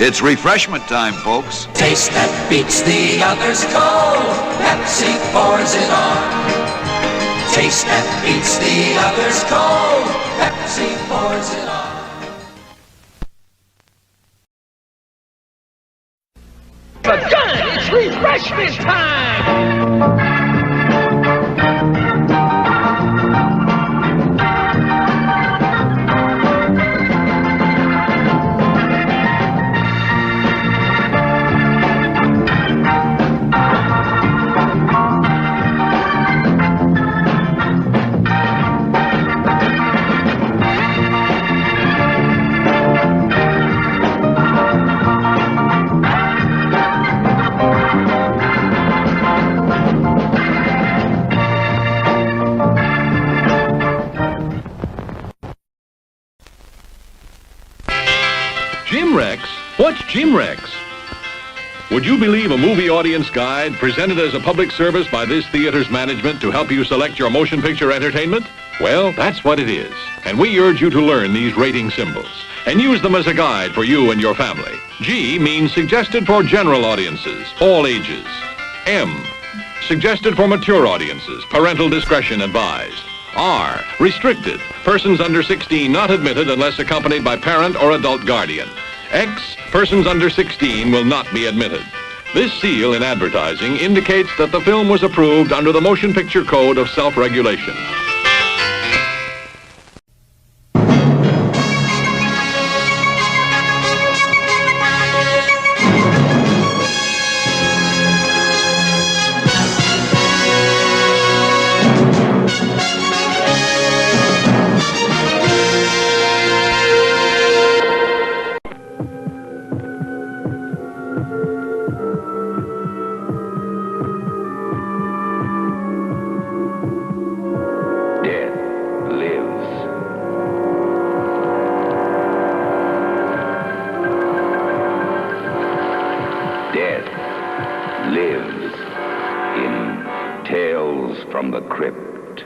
It's refreshment time, folks. Taste that beats the others cold. Pepsi pours it on. Taste that beats the others cold. Pepsi pours it on. But done! It's refreshment time! What's Jimrex? Would you believe a movie audience guide presented as a public service by this theater's management to help you select your motion picture entertainment? Well, that's what it is. And we urge you to learn these rating symbols and use them as a guide for you and your family. G means suggested for general audiences, all ages. M, suggested for mature audiences, parental discretion advised. R, restricted, persons under 16 not admitted unless accompanied by parent or adult guardian. X, persons under 16 will not be admitted. This seal in advertising indicates that the film was approved under the Motion Picture Code of Self-Regulation. From the Crypt.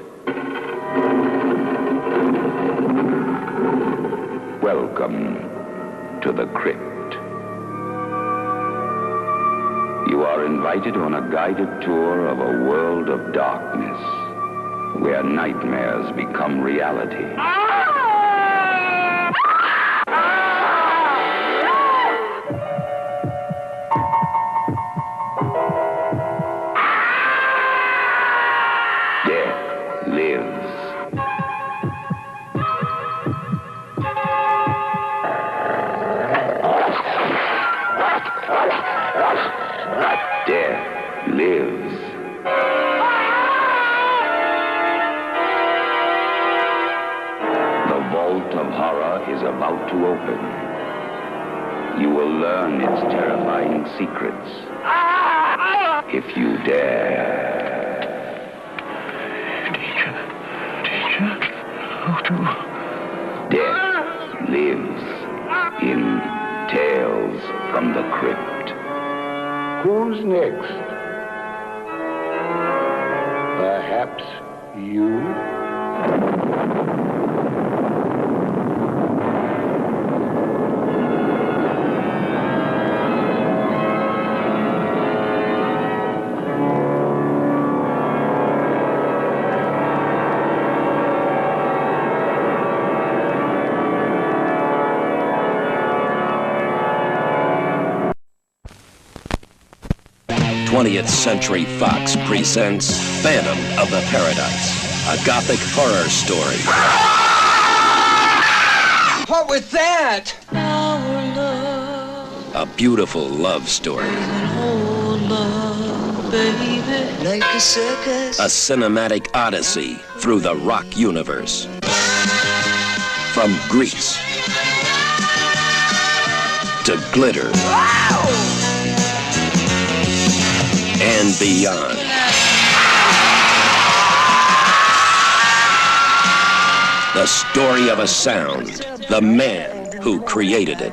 Welcome to the Crypt. You are invited on a guided tour of a world of darkness, where nightmares become reality. About to open. You will learn its terrifying secrets. If you dare. Teacher, how to... Death lives in Tales from the Crypt. Who's next? Perhaps you? Twentieth Century Fox presents Phantom of the Paradise, a gothic horror story. What was that? Our love, a beautiful love story. whole love, baby, like a circus. A cinematic odyssey through the rock universe. From Greece to glitter. And beyond. The story of a sound, the man who created it,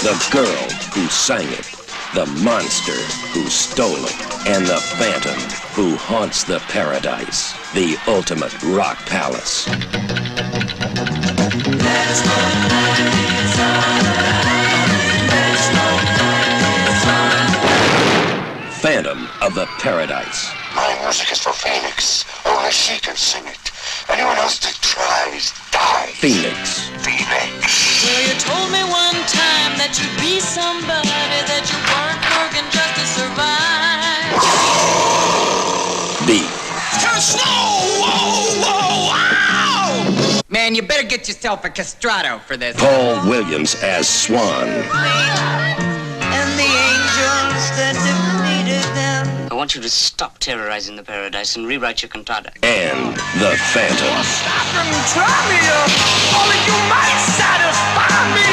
the girl who sang it, the monster who stole it, and the phantom who haunts the paradise, the ultimate rock palace. That's what Phantom of the Paradise. My music is for Phoenix. Only she can sing it. Anyone else that tries dies. Phoenix. Phoenix. Well, you told me one time that you'd be somebody, that you weren't working just to survive. B. Snow! Whoa, whoa, wow! Man, you better get yourself a castrato for this. Paul Williams as Swan. And the angels that defeated them. I want you to stop terrorizing the paradise and rewrite your cantata. And the Phantom. Stop and try me, only you might satisfy me,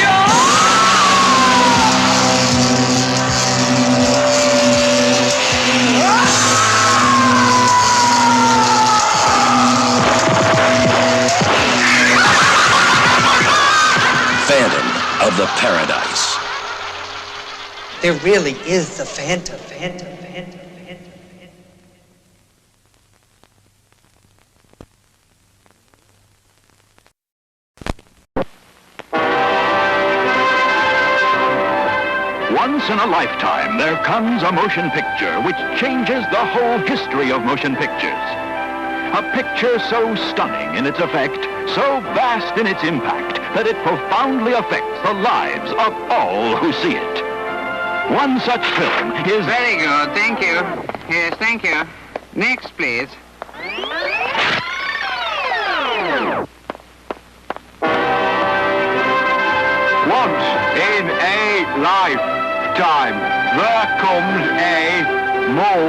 Phantom of the Paradise. There really is the Phantom. Once in a lifetime, there comes a motion picture which changes the whole history of motion pictures. A picture so stunning in its effect, so vast in its impact, that it profoundly affects the lives of all who see it. One such film is... Very good, thank you. Yes, thank you. Next, please. Once in a lifetime, there comes a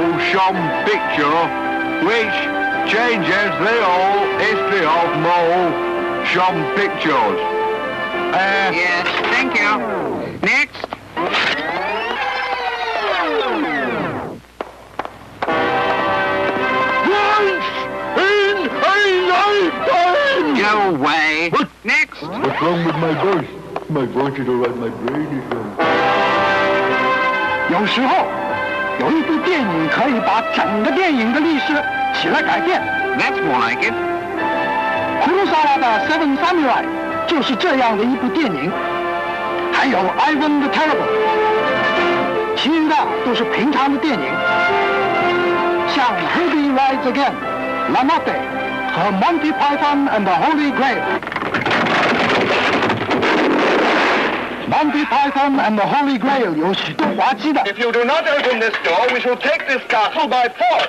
motion picture which changes the whole history of motion pictures. Yes, thank you. Next. Go away. What? Next. What's wrong with my voice? My voice is alright, my brain is wrong. 有时候，有一部电影可以把整个电影的历史起来改变。 That's more like it. 葫芦萨拉的《Seven Samurai》就是这样的一部电影，还有《Ivan the Terrible》，其余的都是平常的电影，像《Herbie Rides Again》、《La Notte》和《Monty Python and the Holy Grail》。Monty Python and the Holy Grail 有许多滑稽的。 If you do not open this door, we shall take this castle by force.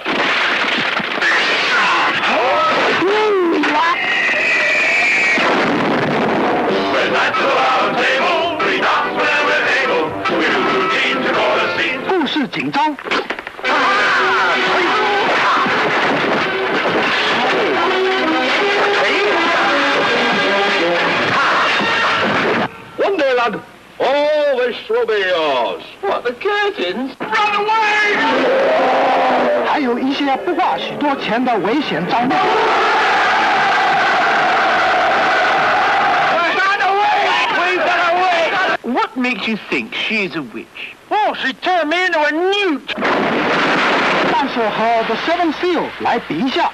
We're back to our table. We dance where we're able. We do routine to call a scene. 故事紧张。One day, lad, all this will be yours. What, the curtains? Run away! 还有一些不花许多钱的危险招募。What makes you think she's a witch? Oh, she turned me into a newt. 但是和 The Seven Seal 来比一下。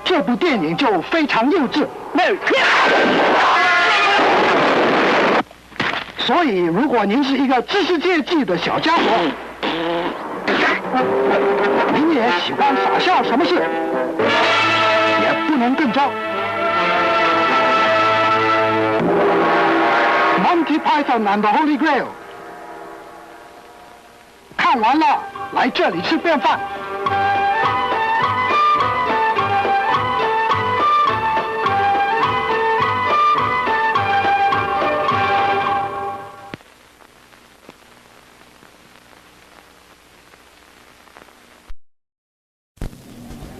这部电影就非常幼稚。所以，如果您是一个知识界记的小家伙，您也喜欢傻笑什么事，也不能更糟。Monty Python and the Holy Grail， 看完了，来这里吃便饭。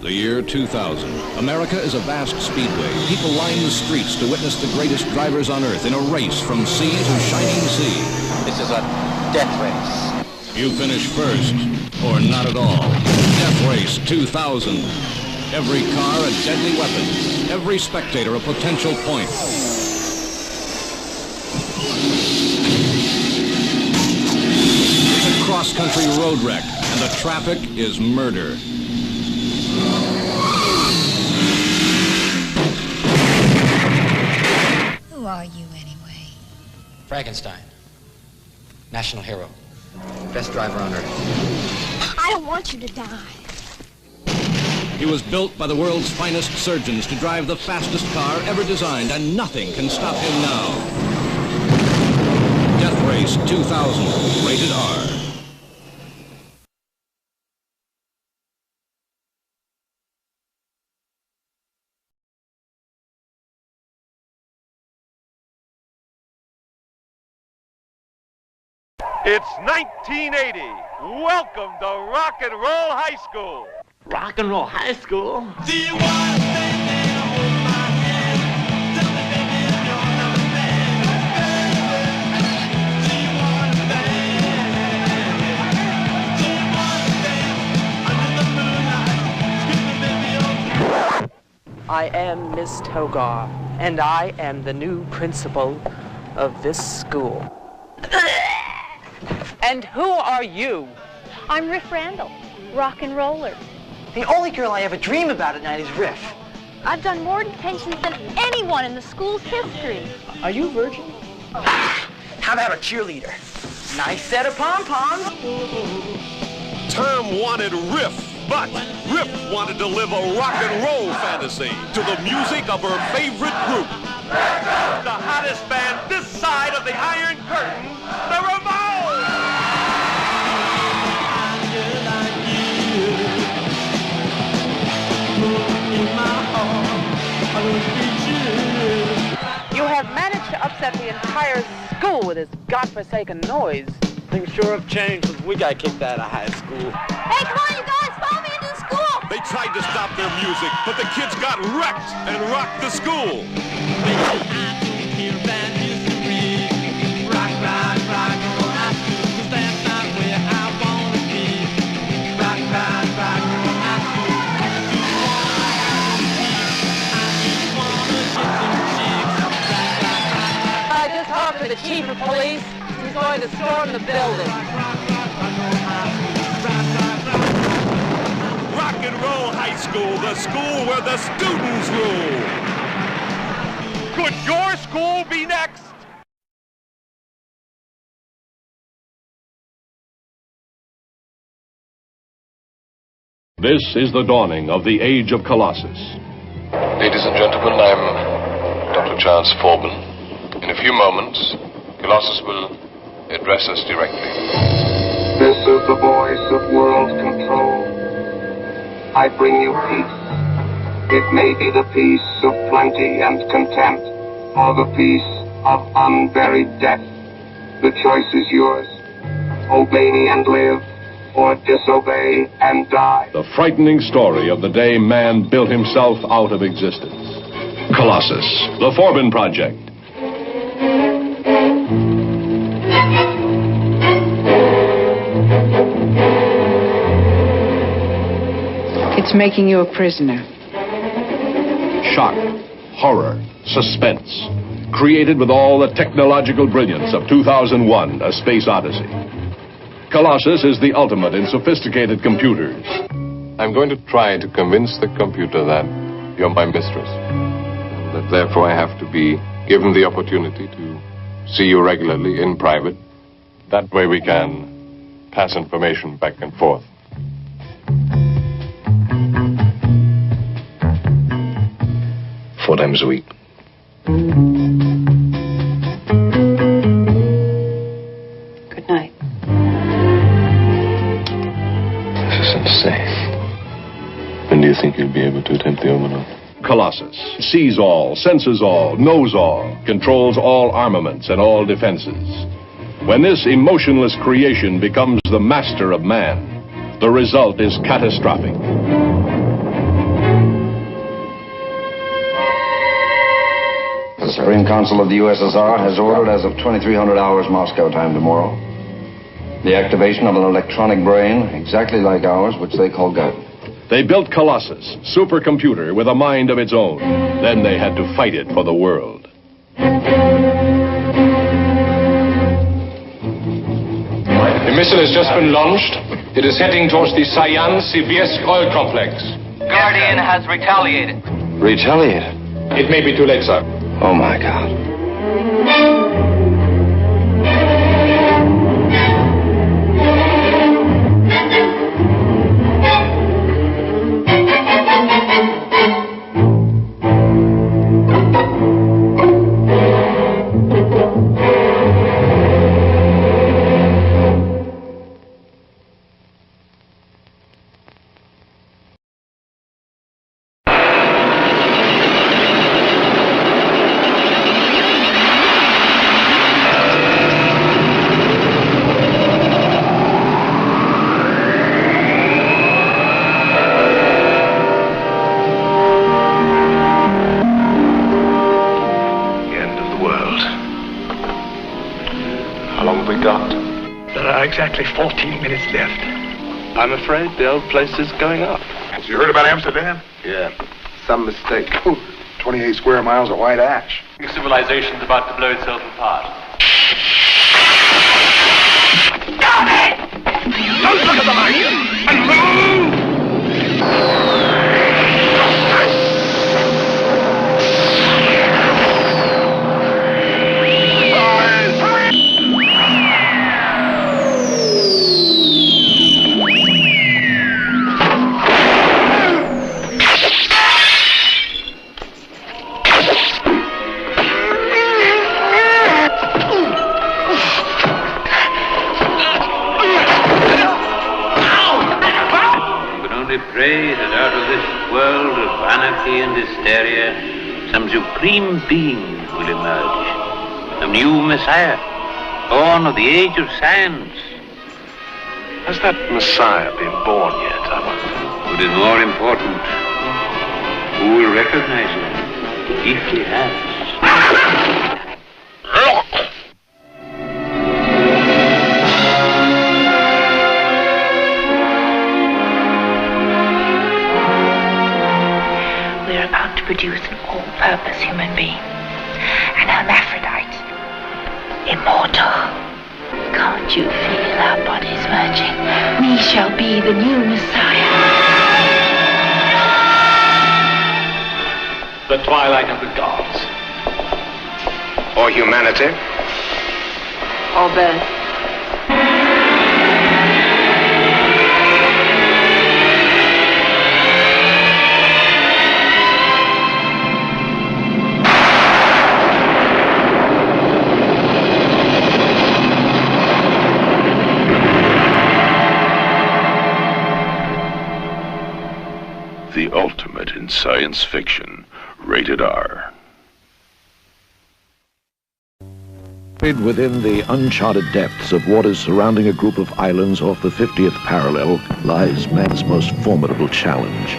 The year 2000. America is a vast speedway. People line the streets to witness the greatest drivers on Earth in a race from sea to shining sea. This is a death race. You finish first, or not at all. Death Race 2000. Every car a deadly weapon. Every spectator a potential point. It's a cross-country road wreck, and the traffic is murder. Who are you, anyway? Frankenstein. National hero. Best driver on Earth. I don't want you to die. He was built by the world's finest surgeons to drive the fastest car ever designed, and nothing can stop him now. Death Race 2000, rated R. It's 1980. Welcome to Rock and Roll High School. Rock and Roll High School? Do you want to stand there and hold my hand? Tell me, baby, if you're another man. Do you want to dance? Do you want to dance under the moonlight? Excuse me, baby, I am Miss Togar, and I am the new principal of this school. And who are you? I'm Riff Randall, rock and roller. The only girl I ever dream about at night is Riff. I've done more detentions than anyone in the school's history. Are you a virgin? How about a cheerleader? Nice set of pom-poms. Term wanted Riff, but Riff wanted to live a rock and roll fantasy to the music of her favorite group. The hottest band this side of the Iron Curtain, the Ramones! You have managed to upset the entire school with this godforsaken noise. Things sure have changed since we got kicked out of high school. Hey, come on, you guys, follow me into the school! They tried to stop their music, but the kids got wrecked and rocked the school. Rock, rock, rock, roll high school, 'cause that's not where I wanna be. Rock, rock, rock, roll high school, I just talked to the chief of police. He's going to storm the building. Rock and Roll High School, the school where the students rule. Could your school be next? This is the dawning of the age of Colossus. Ladies and gentlemen, I'm Dr. Charles Forbin. In a few moments, Colossus will address us directly. This is the voice of world control. I bring you peace. It may be the peace of plenty and content, or the peace of unburied death. The choice is yours. Obey me and live, or disobey and die. The frightening story of the day man built himself out of existence. Colossus, the Forbin Project. It's making you a prisoner. Shock, horror, suspense. Created with all the technological brilliance of 2001, A Space Odyssey. Colossus is the ultimate in sophisticated computers. I'm going to try to convince the computer that you're my mistress. That therefore I have to be given the opportunity to see you regularly in private. That way we can pass information back and forth. 4 times a week. Good night. This is insane. When do you think you'll be able to attempt the overload? Colossus sees all, senses all, knows all, controls all armaments and all defenses. When this emotionless creation becomes the master of man, the result is catastrophic. The Supreme Council of the USSR has ordered as of 2300 hours Moscow time tomorrow the activation of an electronic brain exactly like ours, which they call God. They built Colossus, supercomputer with a mind of its own. Then they had to fight it for the world. The missile has just been launched. It is heading towards the Cyan-Sibirsk oil complex. Guardian has retaliated. Retaliated? It may be too late, sir. Oh, my God. There are exactly 14 minutes left. I'm afraid the old place is going up. You heard about Amsterdam? Yeah, some mistake. 28 square miles of white ash. Civilization's about to blow itself apart. Don't look at the light! And move! Pray that out of this world of anarchy and hysteria, some supreme being will emerge. A new Messiah, born of the age of science. Has that Messiah been born yet, I wonder? What is more important, who will recognize him if he has? Produce an all-purpose human being, an hermaphrodite, immortal. Can't you feel our bodies merging? We shall be the new Messiah. The twilight of the gods. Or humanity. Or birth. The ultimate in science fiction, rated R. Within the uncharted depths of waters surrounding a group of islands off the 50th parallel lies man's most formidable challenge.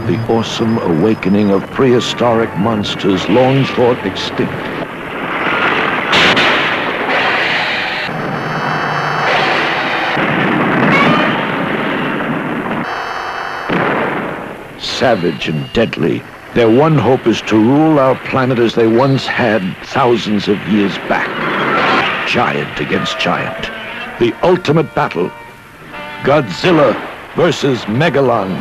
The awesome awakening of prehistoric monsters long thought extinct. Savage and deadly, their one hope is to rule our planet as they once had thousands of years back. Giant against giant. The ultimate battle. Godzilla versus Megalon.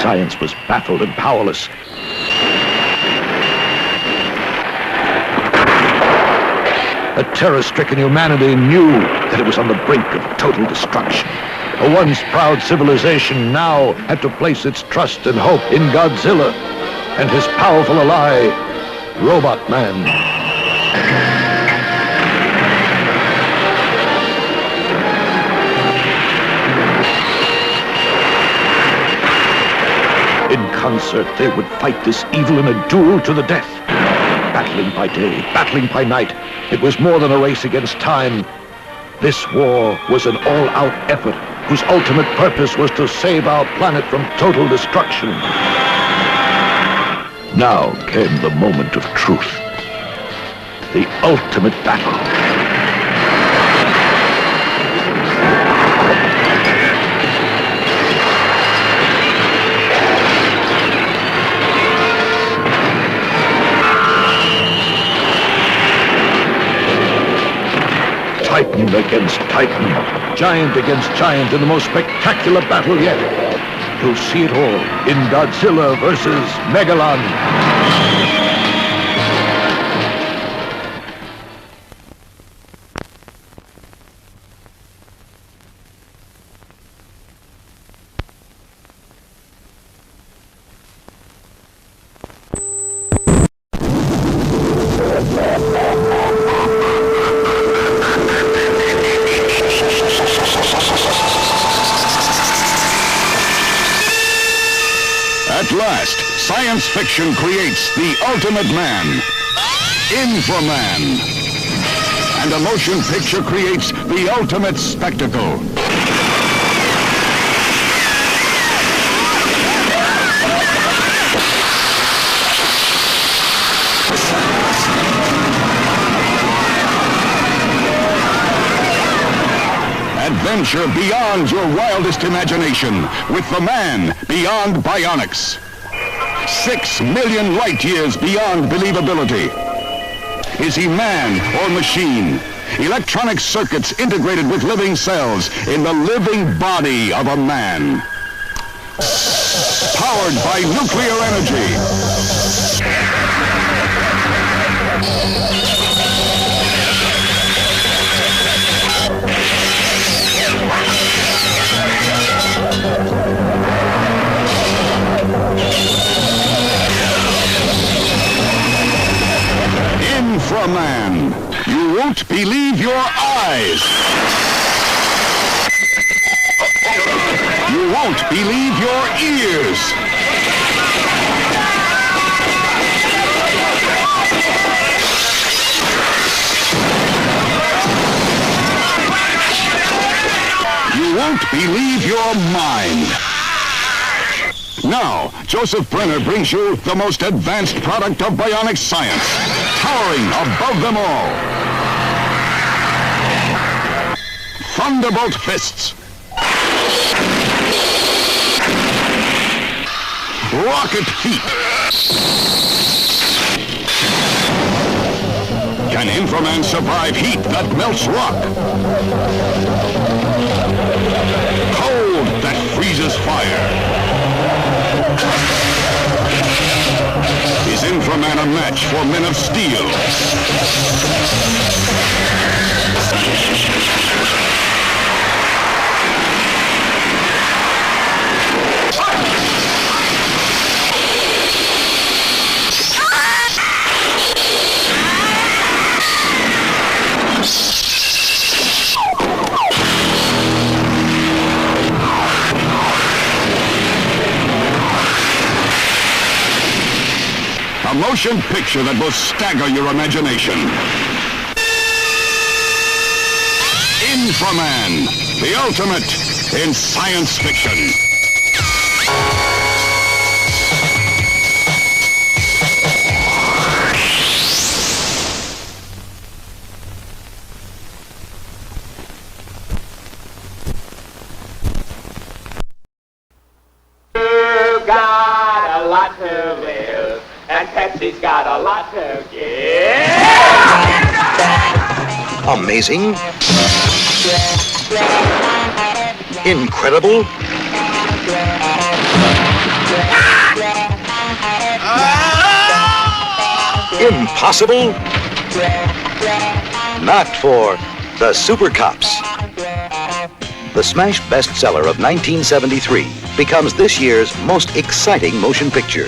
Science was baffled and powerless. A terror-stricken humanity knew that it was on the brink of total destruction. A once proud civilization now had to place its trust and hope in Godzilla and his powerful ally, Robot Man. In concert, they would fight this evil in a duel to the death. Battling by day, battling by night, it was more than a race against time. This war was an all-out effort whose ultimate purpose was to save our planet from total destruction. Now came the moment of truth. The ultimate battle. Titan against Titan, giant against giant in the most spectacular battle yet. You'll see it all in Godzilla versus Megalon. At last, science fiction creates the ultimate man, Infra-Man. And a motion picture creates the ultimate spectacle. adventure beyond your wildest imagination with the man beyond bionics. 6 million light years beyond believability. Is he man or machine? Electronic circuits integrated with living cells in the living body of a man. Powered by nuclear energy. Infra-Man. You won't believe your eyes. You won't believe your ears. You won't believe your mind. Now, Joseph Brenner brings you the most advanced product of bionic science, towering above them all. Thunderbolt fists. Rocket feet. Can Inframan survive heat that melts rock? Cold that freezes fire? Is Inframan a match for men of steel? A motion picture that will stagger your imagination. Inframan, the ultimate in science fiction. You got a lot to live. And Pepsi's got a lot to give. Amazing. Incredible. Impossible. Not for the Super Cops. The smash bestseller of 1973 becomes this year's most exciting motion picture.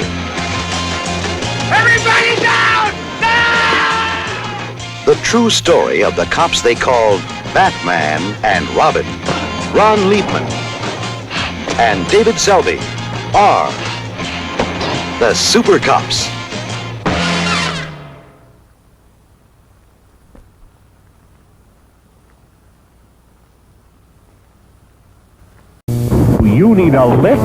Everybody down! Down! The true story of the cops they called Batman and Robin, Ron Liebman, and David Selby are the Super Cops. You need a lift?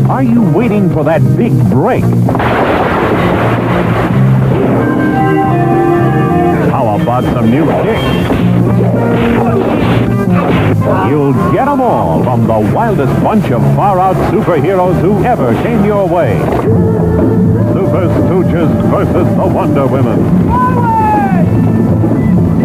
Are you waiting for that big break? How about some new kicks? You'll get them all from the wildest bunch of far-out superheroes who ever came your way. Super Stooges versus the Wonder Women.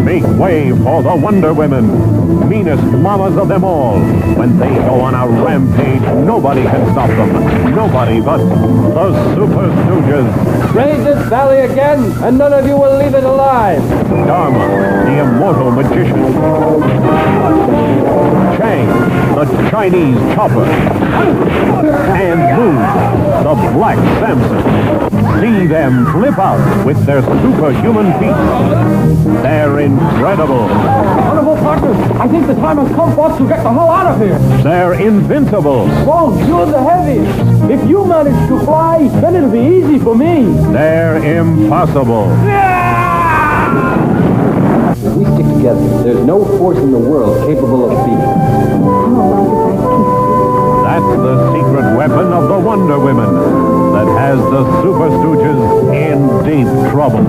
Make way for the Wonder Women, meanest mamas of them all. When they go on a rampage, nobody can stop them. Nobody but the Super Stooges. Raise this valley again, and none of you will leave it alive. Dharma, the immortal magician. Chang, the Chinese chopper. And Moon, the Black Samson. See them flip out with their superhuman feet. They're incredible. Honorable partners, I think the time has come for us to get the hell out of here. They're invincible. Whoa, you're the heaviest. If you manage to fly, then it'll be easy for me. They're impossible. If we stick together, there's no force in the world capable of beating us. That's the secret weapon of the Wonder Women that has the Super Stooges in deep trouble.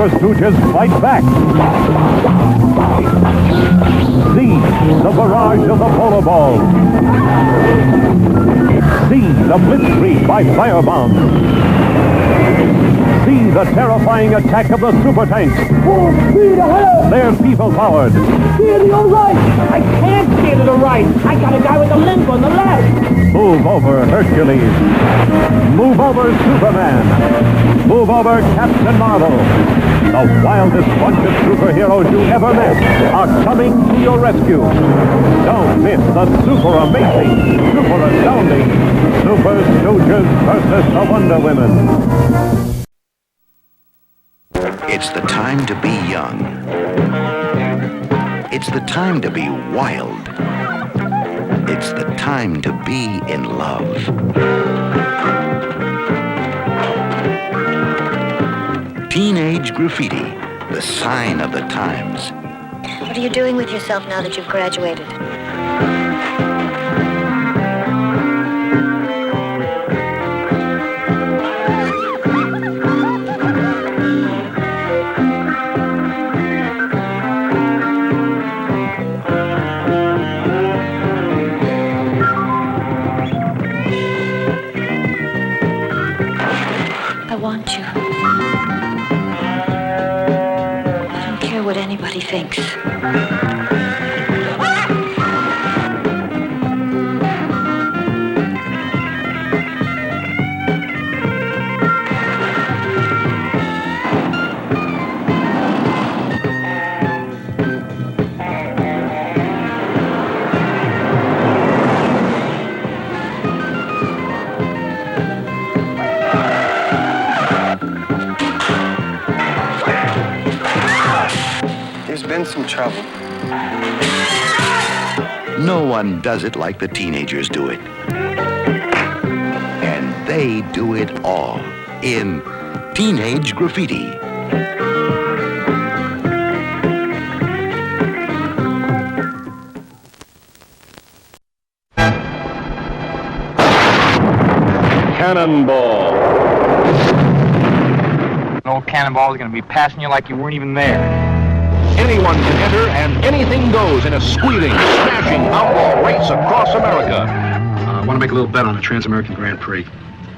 Super Stooges fight back. See the barrage of the polar balls. See the blitzkrieg by firebombs. See the terrifying attack of the super tanks. Full speed ahead! They're people-powered. Steer to your right! I can't steer to the right! I got a guy with a limp on the left! Move over, Hercules. Move over, Superman. Move over, Captain Marvel. The wildest bunch of superheroes you ever met are coming to your rescue. Don't miss the super amazing, super astounding Super Stooges versus the Wonder Women. It's the time to be young. It's the time to be wild. It's the time to be in love. Teenage Graffiti, the sign of the times. What are you doing with yourself now that you've graduated? I want you. I don't care what anybody thinks. Some trouble. No one does it like the teenagers do it. And they do it all in Teenage Graffiti. Cannonball. An old cannonball is going to be passing you like you weren't even there. Anyone can enter, and anything goes in a squealing, smashing outlaw race across America. I want to make a little bet on the Trans-American Grand Prix.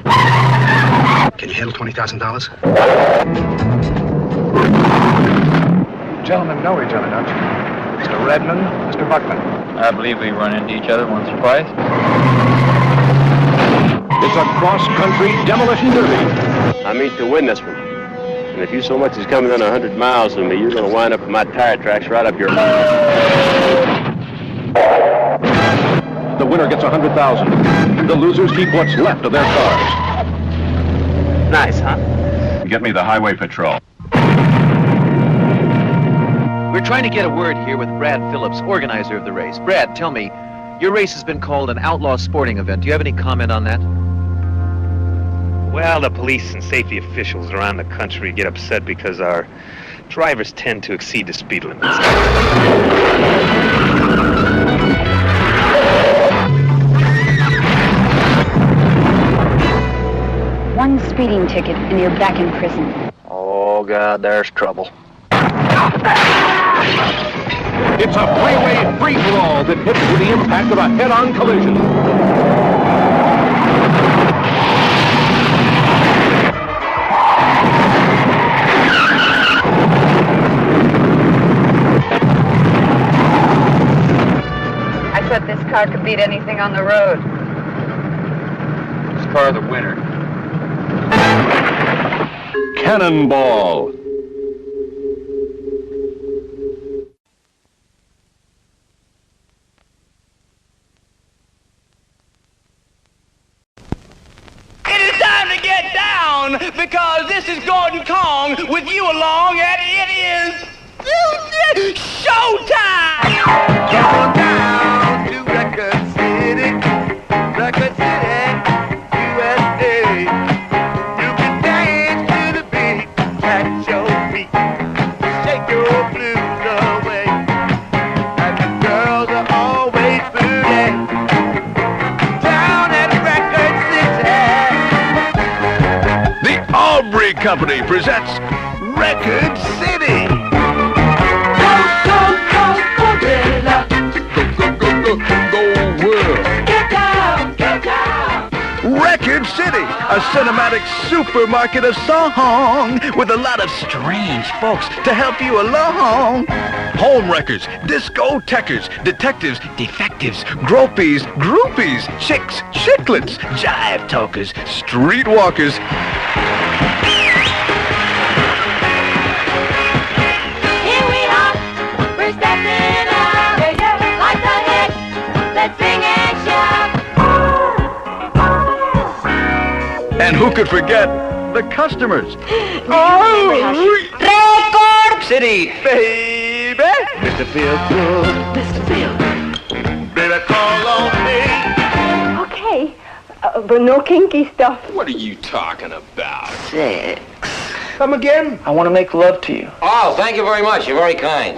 Can you handle $20,000? Gentlemen know each other, don't you? Mr. Redmond, Mr. Buckman. I believe we run into each other once or twice. It's a cross-country demolition derby. I mean to win this one. And if you so much as come within 100 miles of me, you're going to wind up with my tire tracks right up your... The winner gets $100,000. The losers keep what's left of their cars. Nice, huh? Get me the highway patrol. We're trying to get a word here with Brad Phillips, organizer of the race. Brad, tell me, your race has been called an outlaw sporting event. Do you have any comment on that? Well, the police and safety officials around the country get upset because our drivers tend to exceed the speed limits. One speeding ticket and you're back in prison. Oh, God, there's trouble. It's a freeway free-for-all that hits with the impact of a head-on collision. I thought this car could beat anything on the road. This car the winner. Cannonball. It is time to get down because this is Gordon Kong with you along, and it is showtime. Going down to Record City, USA. You can dance to the beat, catch your feet, shake your blues away. And the girls are always booty down at Record City. The Aubrey Company presents Record City. Go world. Get down, get down. Record City, a cinematic supermarket of song with a lot of strange folks to help you along. Home wreckers, discothequers, detectives, defectives, gropies, groupies, chicks, chicklets, jive talkers, streetwalkers. Here we are, we're stepping out, like the hits, let's sing and shout. And who could forget the customers? Record City, baby. Mr. Feel Good. Mr. Feel. Baby, call on me. Okay, but no kinky stuff. What are you talking about? Sex. Come again? I want to make love to you. Oh, thank you very much. You're very kind.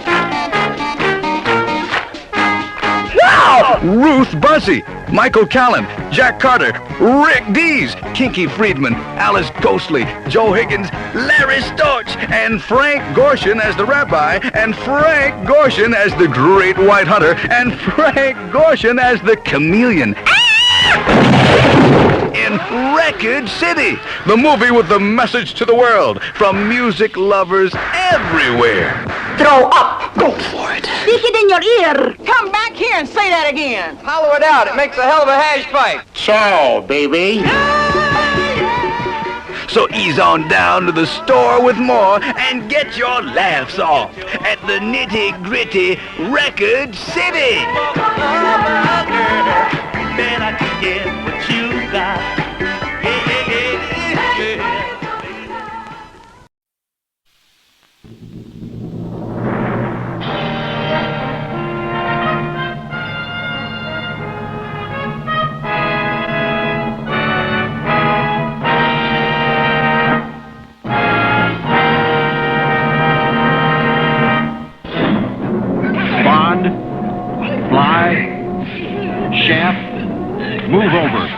Ruth Buzzy, Michael Callan, Jack Carter, Rick Dees, Kinky Friedman, Alice Ghostly, Joe Higgins, Larry Storch, and Frank Gorshin as the rabbi, and Frank Gorshin as the great white hunter, and Frank Gorshin as the chameleon. In Record City, the movie with the message to the world from music lovers everywhere. Throw up. Go for it. Stick it in your ear. Come back here and say that again. Hollow it out. It makes a hell of a hash pipe. Cheu, baby. So ease on down to the store with more and get your laughs off at the nitty-gritty Record City. Bet I can get what you got. Bond, Fly, Shaft, move over.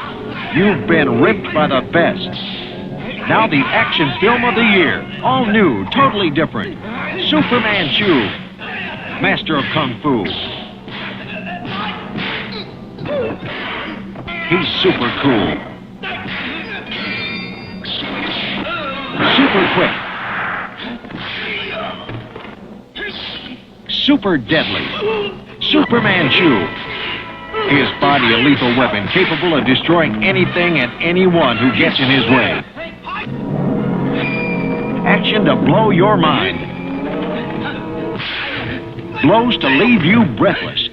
You've been ripped by the best. Now the action film of the year. All new, totally different. SuperManChu, master of Kung Fu. He's super cool. Super quick. Super deadly. SuperManChu. His body a lethal weapon capable of destroying anything and anyone who gets in his way. Action to blow your mind. Blows to leave you breathless.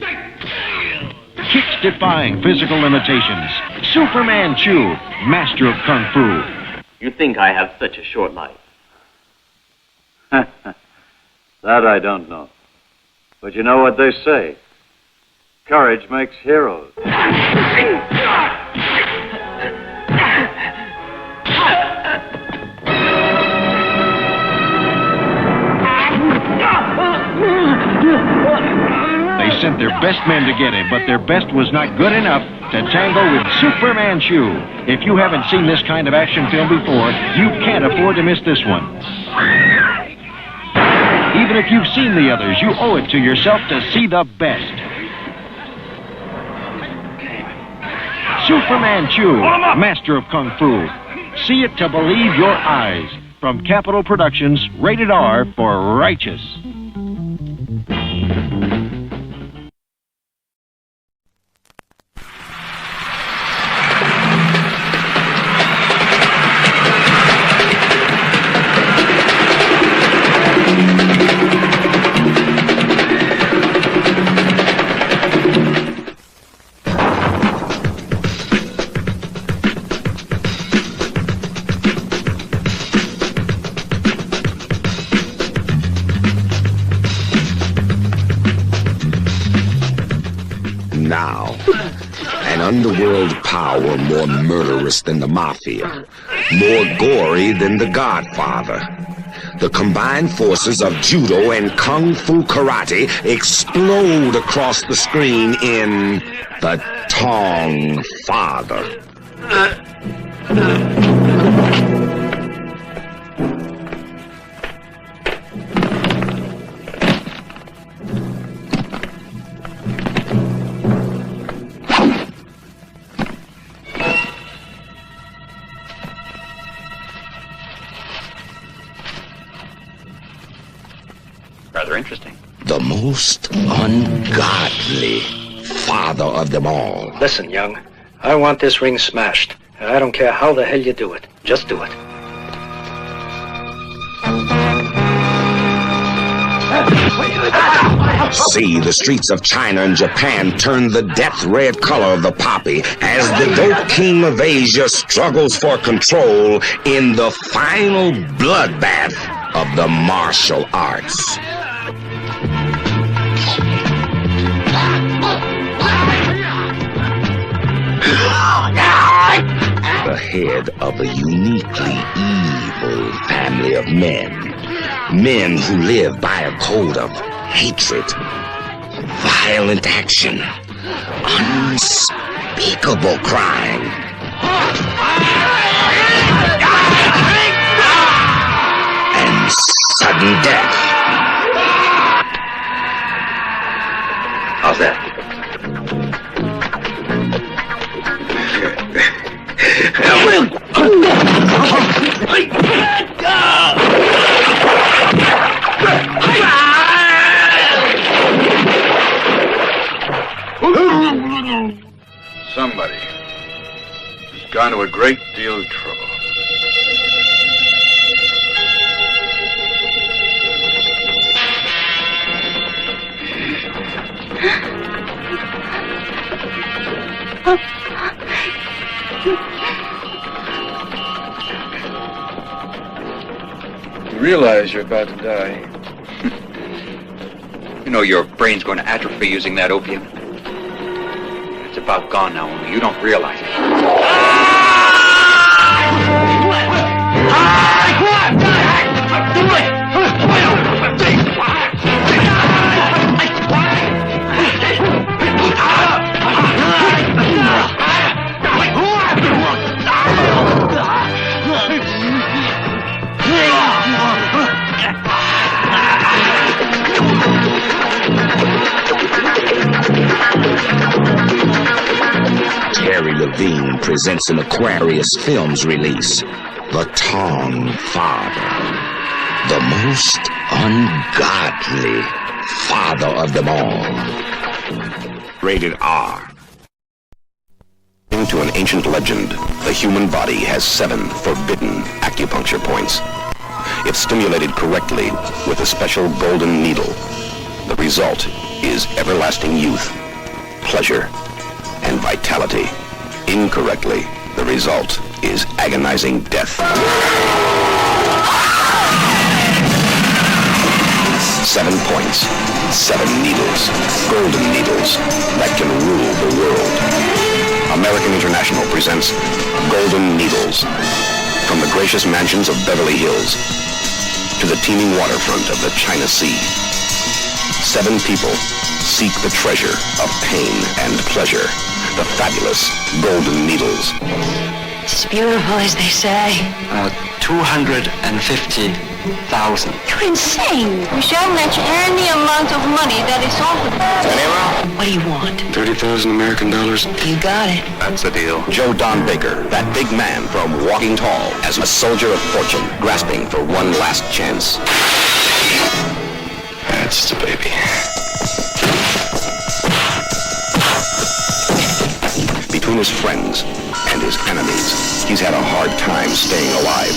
Kicks defying physical limitations. SuperManChu, master of Kung Fu. You think I have such a short life? That I don't know. But you know what they say. Courage makes heroes. They sent their best men to get him, but their best was not good enough to tangle with SuperManChu. If you haven't seen this kind of action film before, you can't afford to miss this one. Even if you've seen the others, you owe it to yourself to see the best. SuperManChu, master of Kung Fu. See it to believe your eyes. From Capitol Productions, rated R for righteous. Now, an underworld power more murderous than the Mafia, more gory than the Godfather. The combined forces of Judo and Kung Fu Karate explode across the screen in the Tong Father. most ungodly father of them all. Listen, young, I want this ring smashed, and I don't care how the hell you do it. Just do it. See the streets of China and Japan turn the death red color of the poppy as the dope king of Asia struggles for control in the final bloodbath of the martial arts. The head of a uniquely evil family of men. Men who live by a code of hatred, violent action, unspeakable crime, and sudden death. How's that? Somebody has gone to a great deal of trouble. You realize you're about to die. You know your brain's going to atrophy using that opium. It's about gone now, only you don't realize it. Terry Levine presents an Aquarius Films release, The Tong Father, the most ungodly father of them all. Rated R. Into an ancient legend, the human body has 7 forbidden acupuncture points. If stimulated correctly with a special golden needle, the result is everlasting youth, pleasure, and vitality. Incorrectly, the result is agonizing death. 7 points, 7 needles, golden needles that can rule the world. American International presents Golden Needles. From the gracious mansions of Beverly Hills to the teeming waterfront of the China Sea. 7 people seek the treasure of pain and pleasure. The fabulous Golden Needles. It's as beautiful as they say. 250,000. You're insane. SuperManChu earn the amount of money that is offered. What do you want? 30,000 American dollars. You got it. That's the deal. Joe Don Baker, that big man from Walking Tall, as a soldier of fortune, grasping for one last chance. That's the baby. Between his friends and his enemies, he's had a hard time staying alive.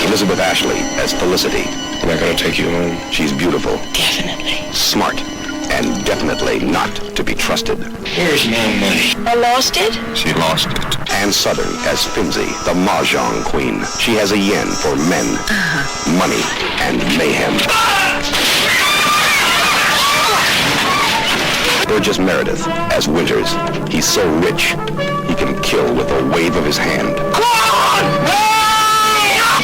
Elizabeth Ashley as Felicity. Am I gonna take you home? She's beautiful. Definitely. Smart. And definitely not to be trusted. Where's my money? I lost it? She lost it. Ann Southern as Fimsy, the Mahjong Queen. She has a yen for men, money, and mayhem. Burgess Meredith as Winters. He's so rich, he can kill with a wave of his hand.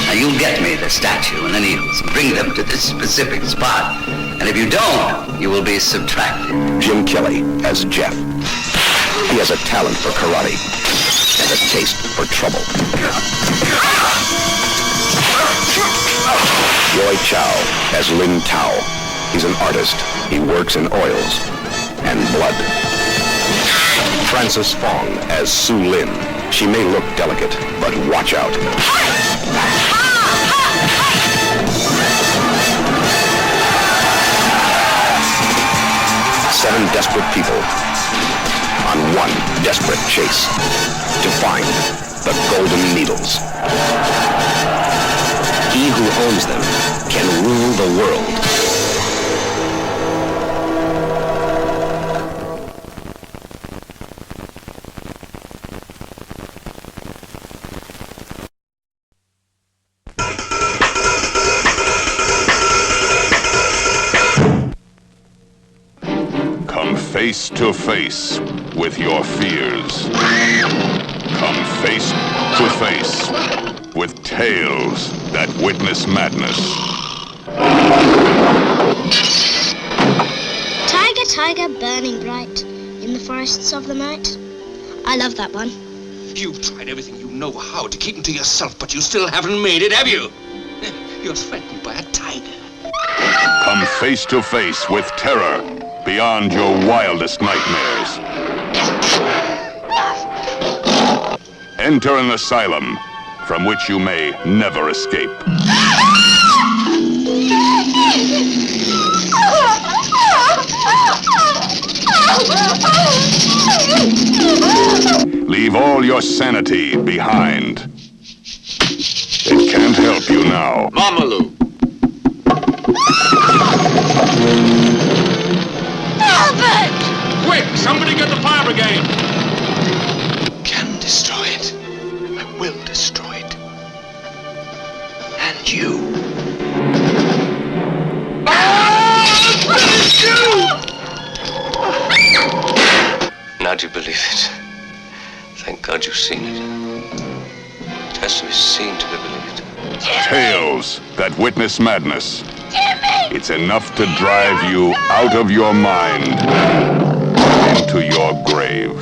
Now you'll get me the statue and the needles and bring them to this specific spot. And if you don't, you will be subtracted. Jim Kelly as Jeff. He has a talent for karate and a taste for trouble. Roy Chow as Lin Tao. He's an artist. He works in oils and blood. Frances Fong as Su Lin. She may look delicate, but watch out. 7 desperate people on one desperate chase to find the Golden Needles. He who owns them can rule the world. Come face to face with your fears. Come face to face with tales that witness madness. Tiger, tiger, burning bright in the forests of the night. I love that one. You've tried everything you know how to keep them to yourself, but you still haven't made it, have you? You're threatened by a tiger. Come face to face with terror beyond your wildest nightmares. Enter an asylum from which you may never escape. Leave all your sanity behind. It can't help you now. Mamalu! Albert! Quick! Somebody get the fire brigade! Can destroy it. I will destroy it. And you. Now do you believe it? Thank God you've seen it. It has to be seen to be believed. Tales that witness madness. It's enough to drive you out of your mind into your grave.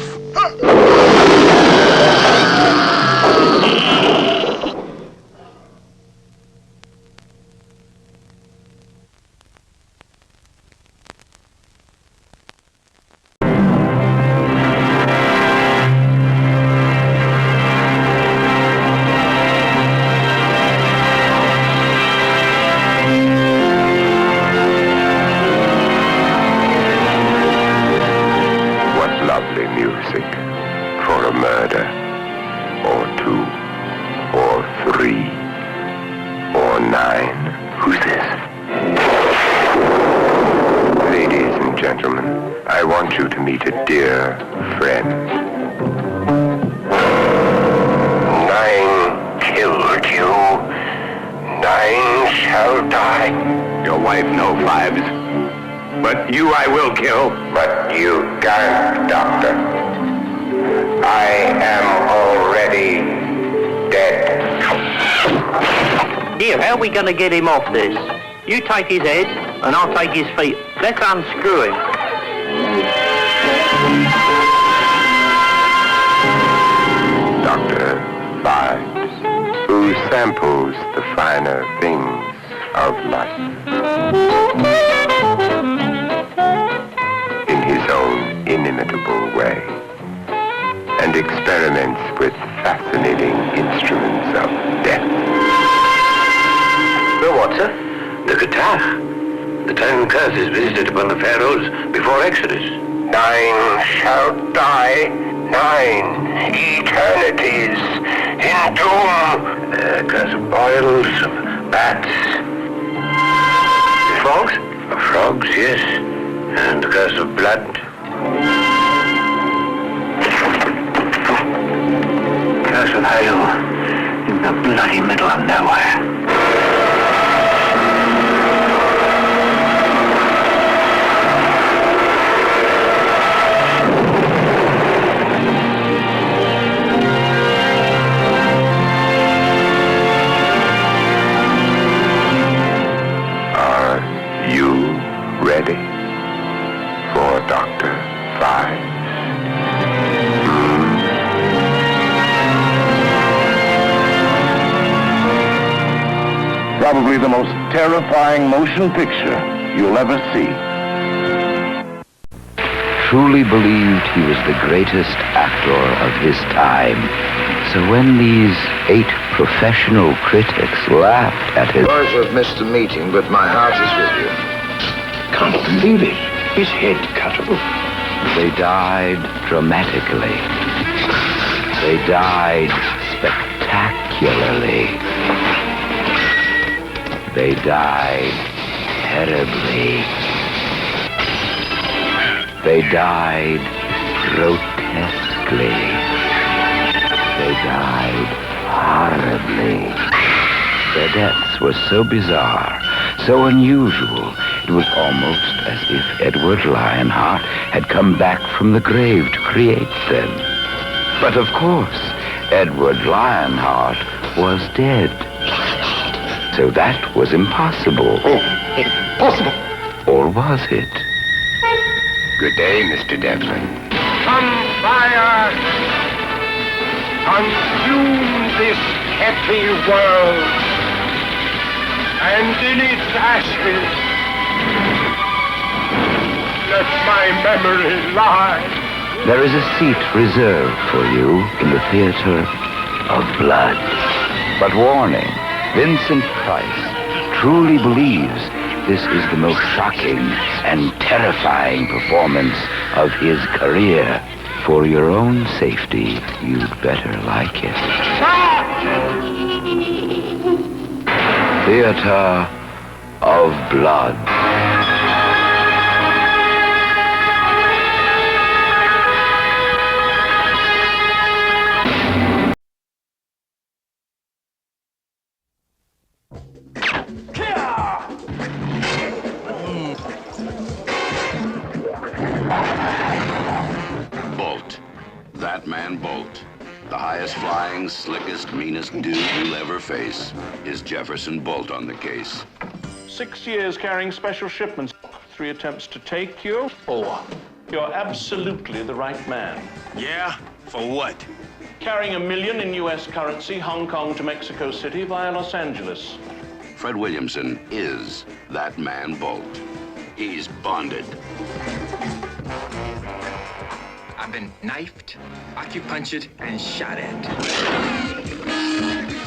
Gonna get him off this. You take his head and I'll take his feet. Let's unscrew him. Dr. Phibes, who samples the finer things of life in his own inimitable way and experiments with fascinating instruments of death. The what, sir? The guitar. The 10 curses visited upon the pharaohs before Exodus. 9 shall die, 9 eternities in doom. The curse of boils, of bats. Frogs? Frogs, yes. And the curse of blood. Curse of hail in the bloody middle of nowhere. Ready for Dr. Phibes? Probably the most terrifying motion picture you'll ever see. Truly believed he was the greatest actor of his time. So when these 8 professional critics laughed at his... Of course, we've missed the meeting, but my heart is with you. Can't believe it. his head cut off. They died dramatically. They died spectacularly. They died terribly. They died grotesquely. They died horribly. Their deaths were so bizarre, so unusual, it was almost as if Edward Lionheart had come back from the grave to create them. But of course, Edward Lionheart was dead. So that was impossible. Oh, impossible! Or was it? Good day, Mr. Devlin. Come, fire! Consume this happy world, and in its ashes, let my memory lie. There is a seat reserved for you in the theater of blood. But warning, Vincent Price truly believes this is the most shocking and terrifying performance of his career. For your own safety, you'd better like it. Theater of Blood. That man Bolt, the highest flying, slickest, meanest dude you'll ever face, is Jefferson Bolt on the case. 6 years carrying special shipments, 3 attempts to take you. 4. You're absolutely the right man. Yeah? For what? Carrying $1 million in U.S. currency, Hong Kong to Mexico City via Los Angeles. Fred Williamson is that man Bolt. He's bonded. I've been knifed, acupunctured, and shot at.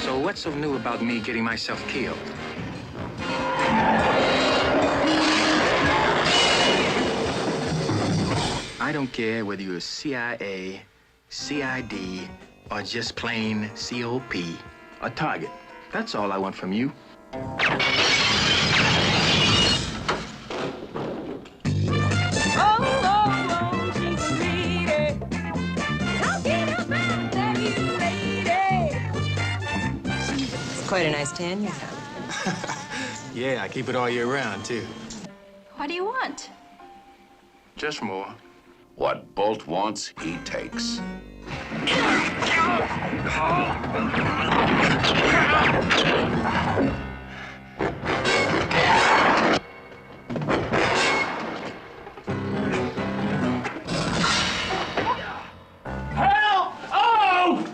So what's so new about me getting myself killed? I don't care whether you're CIA, CID, or just plain COP. A target. That's all I want from you. Quite a nice tan you have. Yeah, I keep it all year round, too. What do you want? Just more. What Bolt wants, he takes. Help! Oh!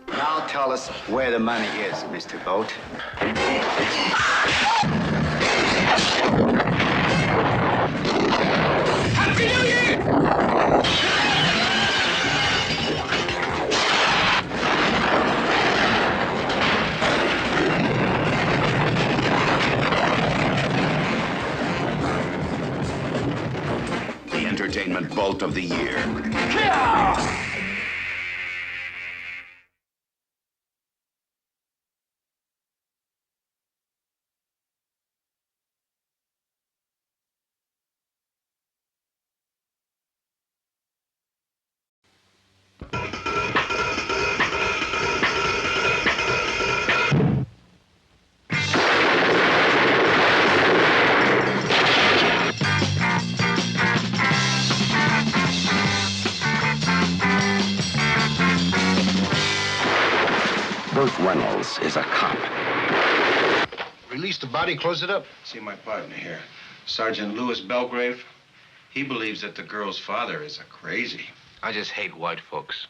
Now tell us where the money is, Mr. Bolt. Happy New Year! The entertainment Bolt of the year. Burt Reynolds is a cop. Release the body, close it up. See my partner here, Sergeant Louis Belgrave. He believes that the girl's father is a crazy. I just hate white folks.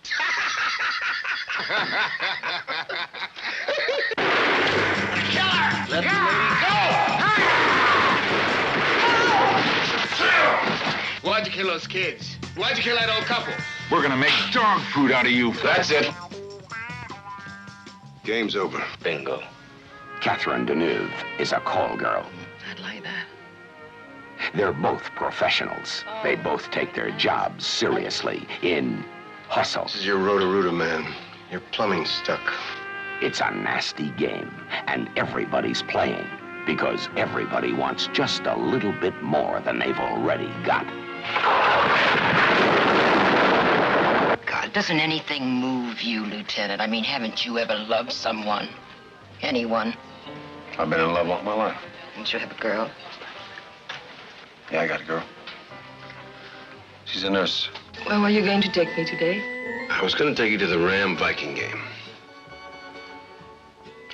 Let the lady go! Why'd you kill those kids? Why'd you kill that old couple? We're gonna make dog food out of you. That's it. Game's over. Bingo. Catherine Deneuve is a call girl. I'd like that. They're both professionals. They both take their jobs seriously in hustle. This is your Roto-Rooter, man. Your plumbing's stuck. It's a nasty game, and everybody's playing because everybody wants just a little bit more than they've already got. God, doesn't anything move you, Lieutenant? I mean, haven't you ever loved someone? Anyone? I've been in love all my life. Didn't you have a girl? Yeah, I got a girl. She's a nurse. Where were you going to take me today? I was going to take you to the Ram Viking game.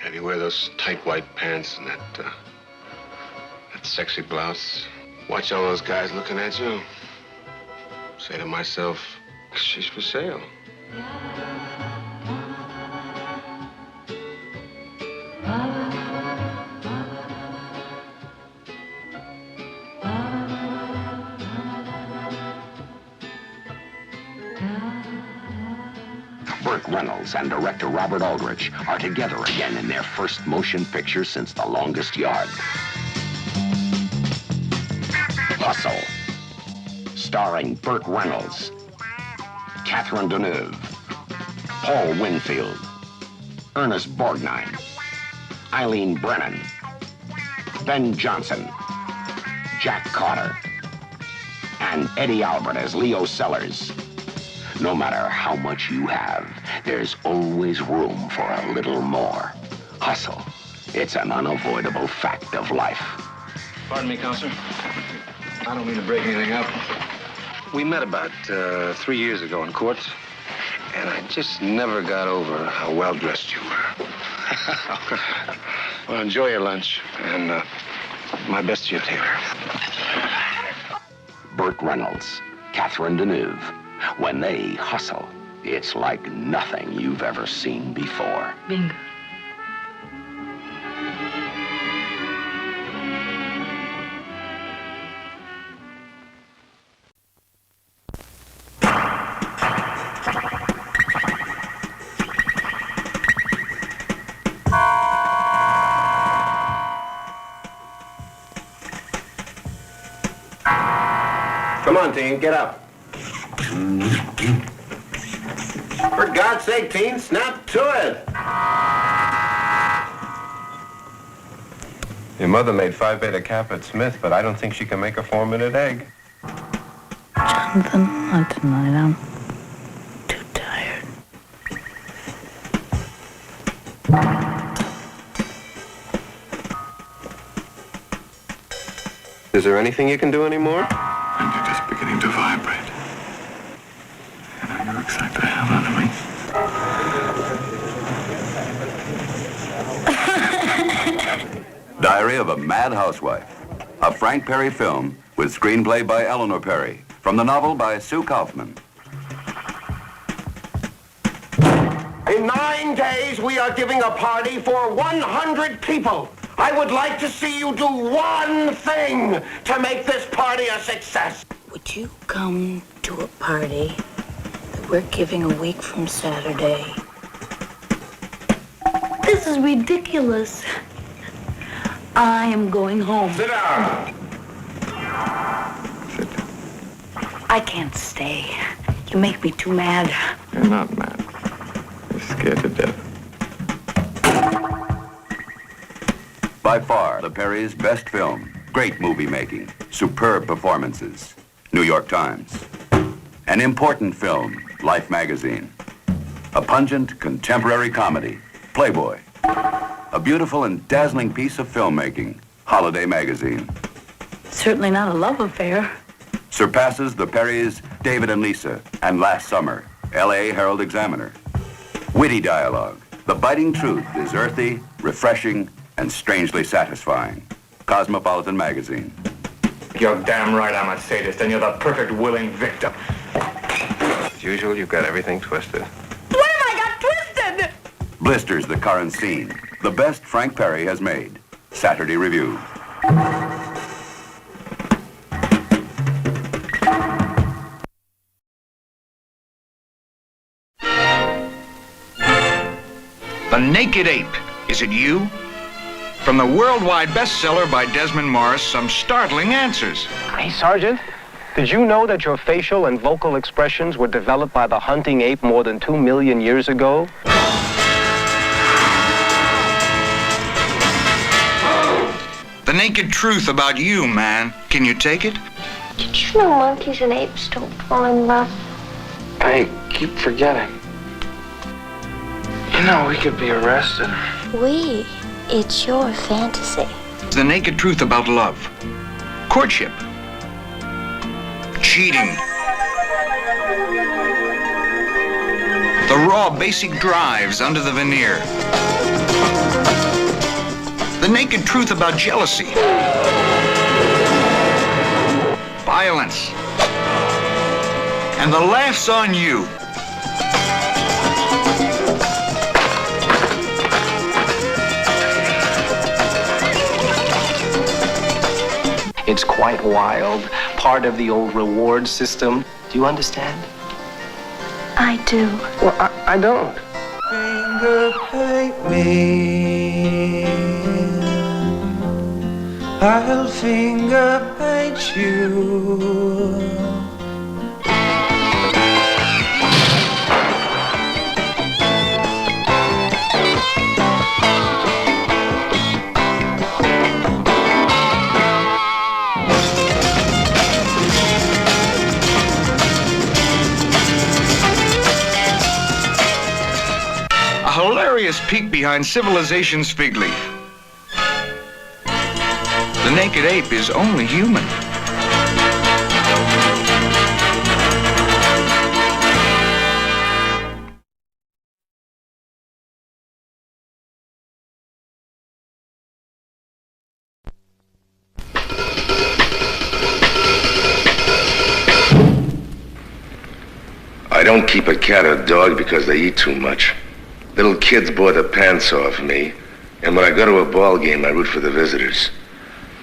Have you wear those tight white pants and that sexy blouse. Watch all those guys looking at you. Say to myself, she's for sale. Burt Reynolds and director Robert Aldrich are together again in their first motion picture since The Longest Yard. Hustle, starring Burt Reynolds, Catherine Deneuve, Paul Winfield, Ernest Borgnine, Eileen Brennan, Ben Johnson, Jack Carter, and Eddie Albert as Leo Sellers. No matter how much you have, there's always room for a little more. Hustle. It's an unavoidable fact of life. Pardon me, Counselor. I don't mean to break anything up. We met about 3 years ago in court, and I just never got over how well-dressed you were. Well, enjoy your lunch, and my best to you, Taylor. Burt Reynolds, Catherine Deneuve. When they hustle, it's like nothing you've ever seen before. Bingo. Come on, Teen, get up. For God's sake, Teen, snap to it. Your mother made Phi Beta Kappa at Smith, but I don't think she can make a 4-minute egg. Jonathan, not tonight. I'm too tired. Is there anything you can do anymore? And you're just beginning to vibrate. And you're excited the hell out of me. Diary of a Mad Housewife, a Frank Perry film with screenplay by Eleanor Perry, from the novel by Sue Kaufman. In 9 days, we are giving a party for 100 people. I would like to see you do one thing to make this party a success. Would you come to a party that we're giving a week from Saturday? This is ridiculous. I am going home. Sit down. I can't stay. You make me too mad. You're not mad. You're scared to death. By far, the Perry's best film. Great movie making. Superb performances. New York Times. An important film. Life magazine. A pungent contemporary comedy. Playboy. A beautiful and dazzling piece of filmmaking. Holiday magazine. Certainly not a love affair. Surpasses the Perry's David and Lisa and Last Summer. L.A. Herald Examiner. Witty dialogue. The biting truth is earthy, refreshing, and strangely satisfying. Cosmopolitan magazine. You're damn right I'm a sadist, and you're the perfect willing victim. As usual, you've got everything twisted. What have I got twisted? Blisters the current scene. The best Frank Perry has made. Saturday Review. The Naked Ape. Is it you? From the worldwide bestseller by Desmond Morris, some startling answers. Hey, Sergeant, did you know that your facial and vocal expressions were developed by the hunting ape more than 2 million years ago? The naked truth about you, man. Can you take it? Did you know monkeys and apes don't fall in love? I keep forgetting. You know, we could be arrested. We? It's your fantasy. The naked truth about love. Courtship. Cheating. The raw, basic drives under the veneer. The naked truth about jealousy. Violence. And the laughs on you. It's quite wild. Part of the old reward system. Do you understand? I do. Well, I don't. Finger paint me. I'll finger paint you. A hilarious peek behind civilization's fig leaf. The naked ape is only human. I don't keep a cat or dog because they eat too much. Little kids bore the pants off me, and when I go to a ball game, I root for the visitors.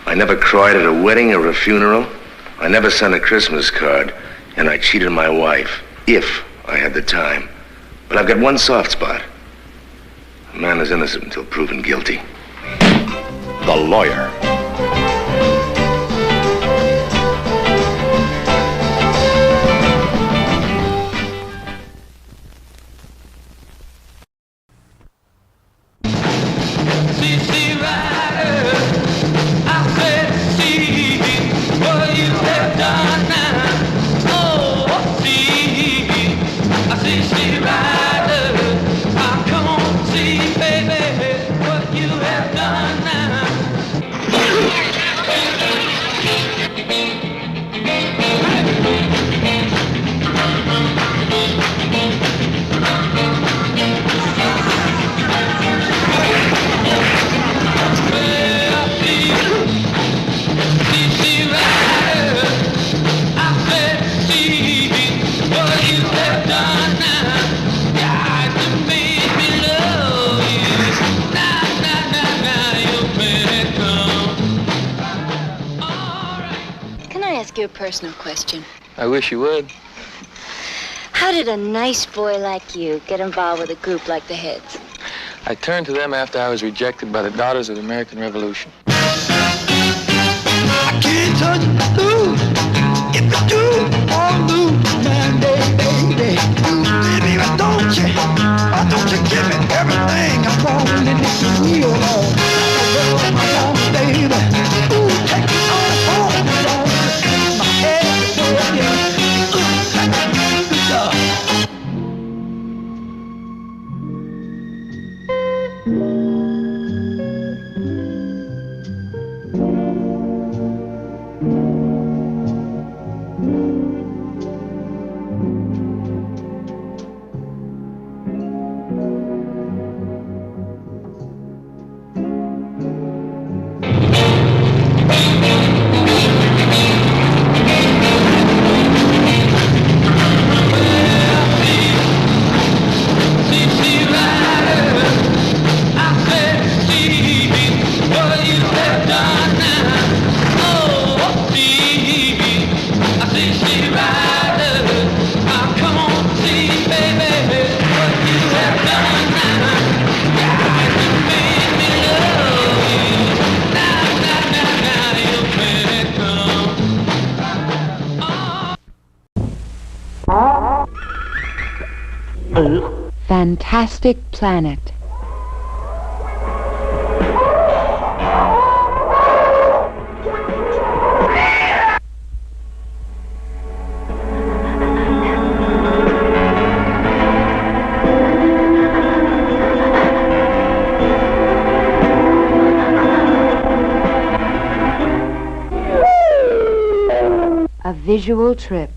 I never cried at a wedding or a funeral. I never sent a Christmas card, and I cheated my wife, if I had the time. But I've got one soft spot. A man is innocent until proven guilty. The Lawyer. A personal question. I wish you would. How did a nice boy like you get involved with a group like the Heads? I turned to them after I was rejected by the Daughters of the American Revolution. I can't touch lose. If I do, I'll lose my baby. Baby, why don't you give me everything I want in this real love? My love, baby. Ooh, take me on the phone, love. My head, baby. Fantastic Planet. A visual trip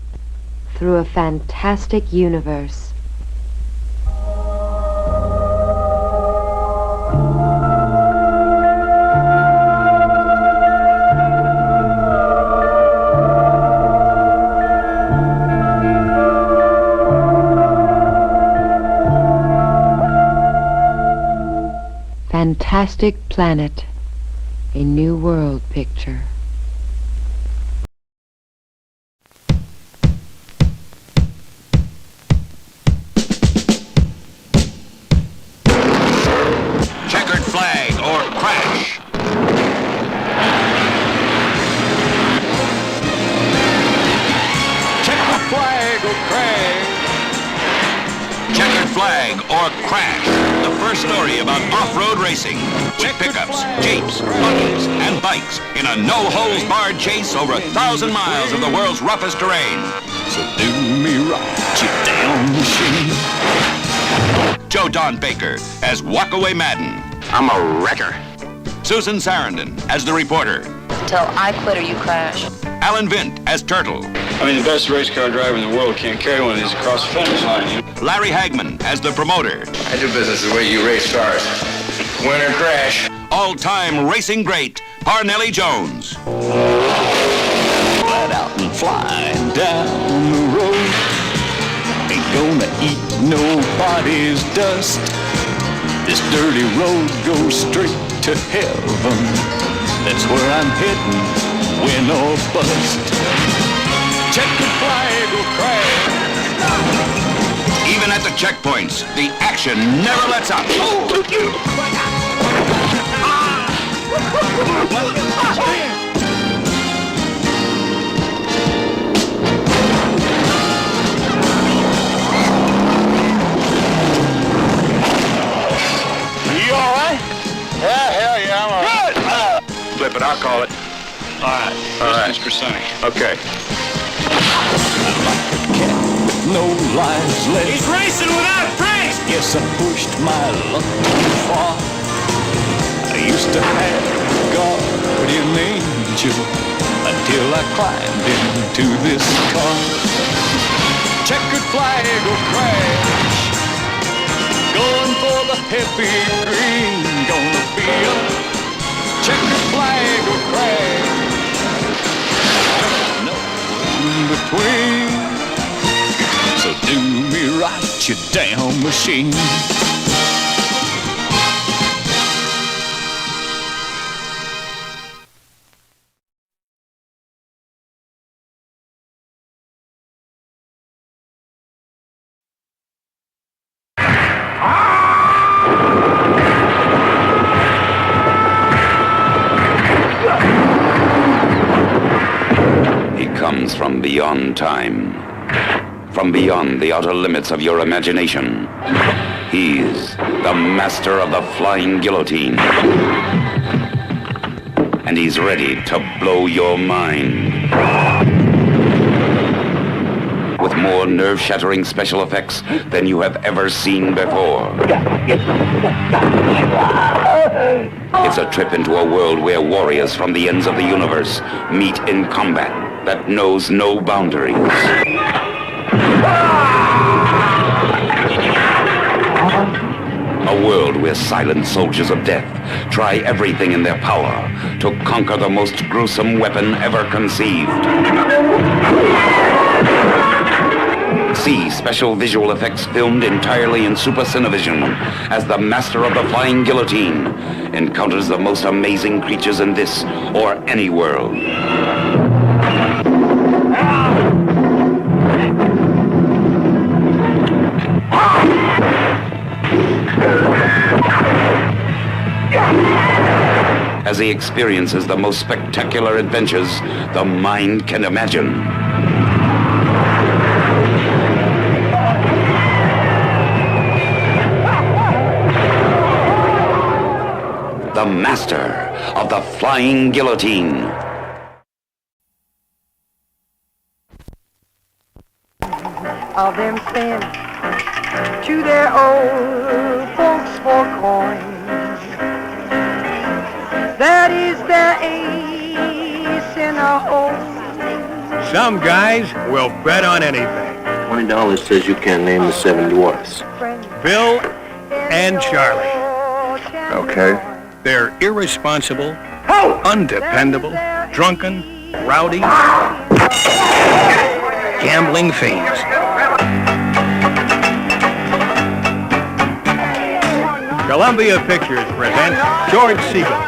through a fantastic universe. Fantastic Planet, a New World picture. Checkered flag or crash. Checkered flag or crash. Checkered flag or crash. The first story about off-road racing with pickups, jeeps, buggies, and bikes in a no-holds-barred chase over 1,000 miles of the world's roughest terrain. So do me right, you damn machine. Joe Don Baker as Walkaway Madden. I'm a wrecker. Susan Sarandon as the reporter. Till I quit or you crash. Alan Vint as Turtle. I mean, the best race car driver in the world can't carry one of these across the finish line, you know? Larry Hagman as the promoter. I do business the way you race cars. Win or crash. All-time racing great, Parnelli Jones. Flat out and flying down the road. Ain't gonna eat nobody's dust. This dirty road goes straight to heaven. That's where I'm heading, win or bust. Checkered flag or crash. Even at the checkpoints, the action never lets up. You all right? Yeah, hell yeah, I'm all right. Flip it, I'll call it. All right. All right. Mr. Sonny. Okay. No lives left. He's racing without brakes! Guess I pushed my luck too far. I used to have a guardian angel until I climbed into this car. Checkered flag or crash. Going for the heavy green. Gonna be a checkered flag or crash. No in between. So do me right, you damn machine. He comes from beyond time. From beyond the outer limits of your imagination. He's the master of the flying guillotine. And he's ready to blow your mind. With more nerve-shattering special effects than you have ever seen before. It's a trip into a world where warriors from the ends of the universe meet in combat that knows no boundaries. A world where silent soldiers of death try everything in their power to conquer the most gruesome weapon ever conceived. See special visual effects filmed entirely in Super Cinevision as the master of the flying guillotine encounters the most amazing creatures in this or any world. As he experiences the most spectacular adventures the mind can imagine. the master of the flying guillotine. Of them spend to their old folks for coins. That is their ace in a hole. Some guys will bet on anything. $20 says you can't name the 7 dwarfs. Bill and Charlie. Okay. They're irresponsible, undependable, drunken, rowdy, gambling fiends. Columbia Pictures presents George Segal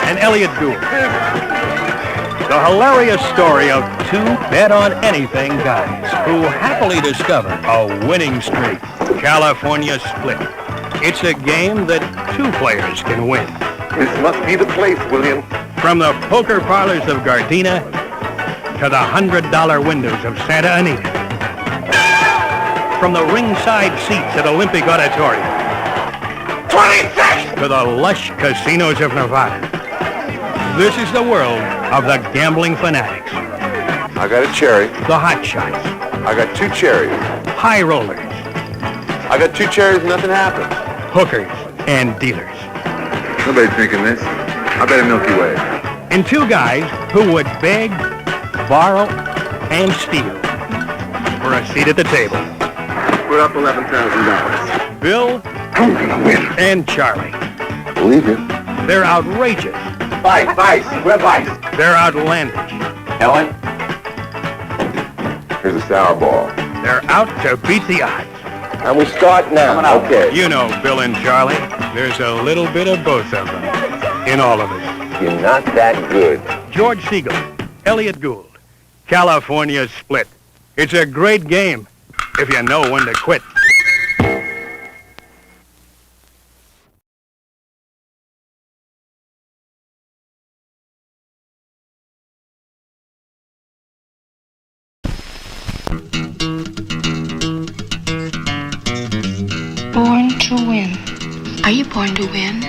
and Elliot Gould. The hilarious story of two bet-on-anything guys who happily discover a winning streak. California Split. It's a game that two players can win. This must be the place, William. From the poker parlors of Gardena to the $100 windows of Santa Anita. From the ringside seats at Olympic Auditorium. 26! To the lush casinos of Nevada. This is the world of the gambling fanatics. I got a cherry. The hot shots. I got 2 cherries. High rollers. I got 2 cherries, nothing happened. Hookers and dealers. Nobody's drinking this. I bet a Milky Way. And two guys who would beg, borrow, and steal for a seat at the table. Put up $11,000. Bill I'm gonna win. and Charlie. Believe you. They're outrageous. Vice. Where Vice? They're outlandish. Helen? Here's a sour ball. They're out to beat the odds. And we start now. Okay. You know Bill and Charlie. There's a little bit of both of them in all of us. You're not that good. George Segal, Elliot Gould, California Split. It's a great game if you know when to quit. Born to win. Are you born to win?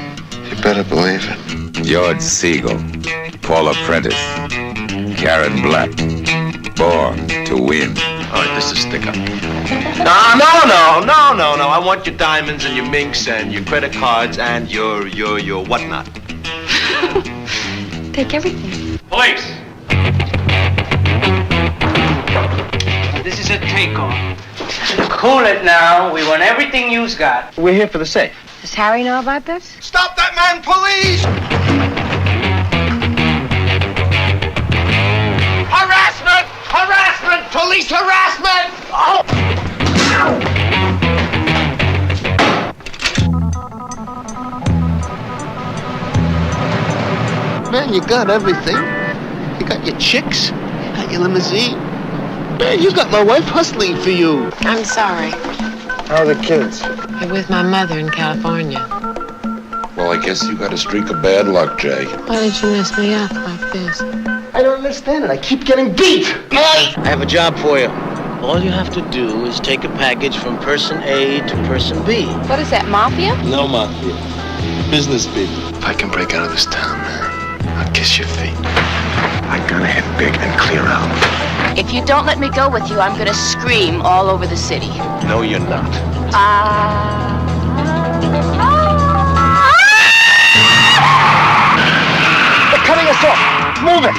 You better believe it. George Segal, Paula Prentice, Karen Black, born to win. All right, this is stick up. No. I want your diamonds and your minks and your credit cards and your whatnot. Take everything. Police! This is a takeoff. Cool it now. We want everything you've got. We're here for the safe. Does Harry know about this? Stop that man, police! Harassment! Police harassment! Oh! Man, you got everything. You got your chicks, you got your limousine. Man, you got my wife hustling for you. I'm sorry. How are the kids? They're with my mother in California. Well, I guess you got a streak of bad luck, Jay. Why did you mess me up like this? I don't understand it. I keep getting beat. I have a job for you. All you have to do is take a package from person A to person B. What is that, mafia? No mafia. Business people. If I can break out of this town, man, I'll kiss your feet. I gotta hit big and clear out. If you don't let me go with you, I'm gonna scream all over the city. No, you're not. They're cutting us off. Move it.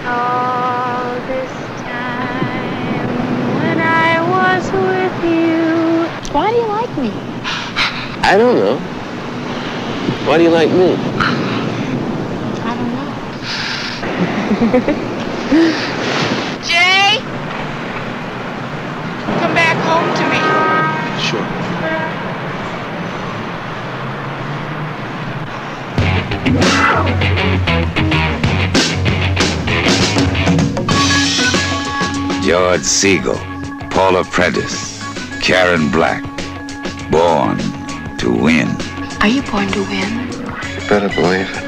All this time when I was with you. Why do you like me? I don't know. Why do you like me? I don't know. Jay! Come back home to me. Sure. George Segal, Paula Prentice, Karen Black, born to win. Are you born to win? You better believe it.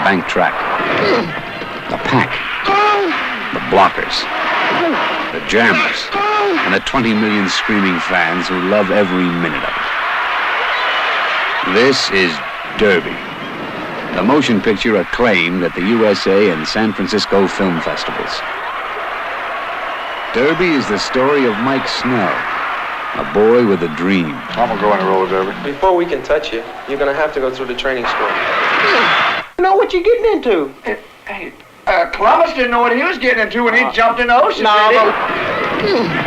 bank track. The pack, the blockers, the jammers, and the 20 million screaming fans who love every minute of it. This is Derby, the motion picture acclaimed at the USA and San Francisco film festivals. Derby is the story of Mike Snell, a boy with a dream. I'm gonna go in a roller derby. Before we can touch you, you're gonna have to go through the training school. You know what you're getting into. Hey, Columbus didn't know what he was getting into when he jumped in the ocean.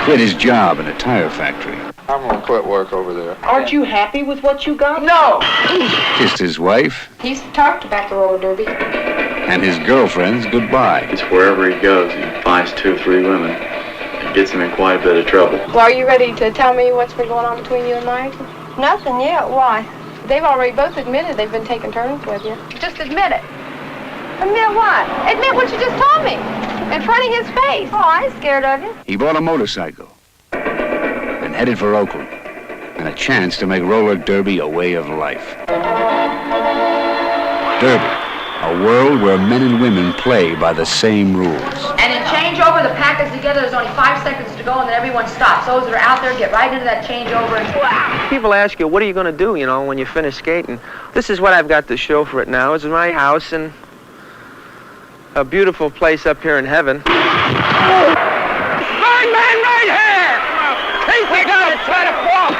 Quit his job in a tire factory. I'm gonna quit work over there. Aren't you happy with what you got? No! Kissed his wife He's talked about the roller derby. and his girlfriends goodbye. It's wherever he goes, he finds 2 or 3 women. It gets him in quite a bit of trouble. Well, are you ready to tell me what's been going on between you and Mike? Nothing yet. Why? They've already both admitted they've been taking turns with you. Just admit it. Admit what? Admit what you just told me. In front of his face. Oh, I ain't scared of you. He bought a motorcycle and headed for Oakland, and a chance to make roller derby a way of life. Derby, a world where men and women play by the same rules. And in changeover, the pack is together. There's only 5 seconds to go, and then everyone stops. Those that are out there get right into that changeover and wow. People ask you, what are you going to do, you know, when you finish skating? This is what I've got to show for it now. It's my house and a beautiful place up here in heaven. Right man right here! We gotta try to fall.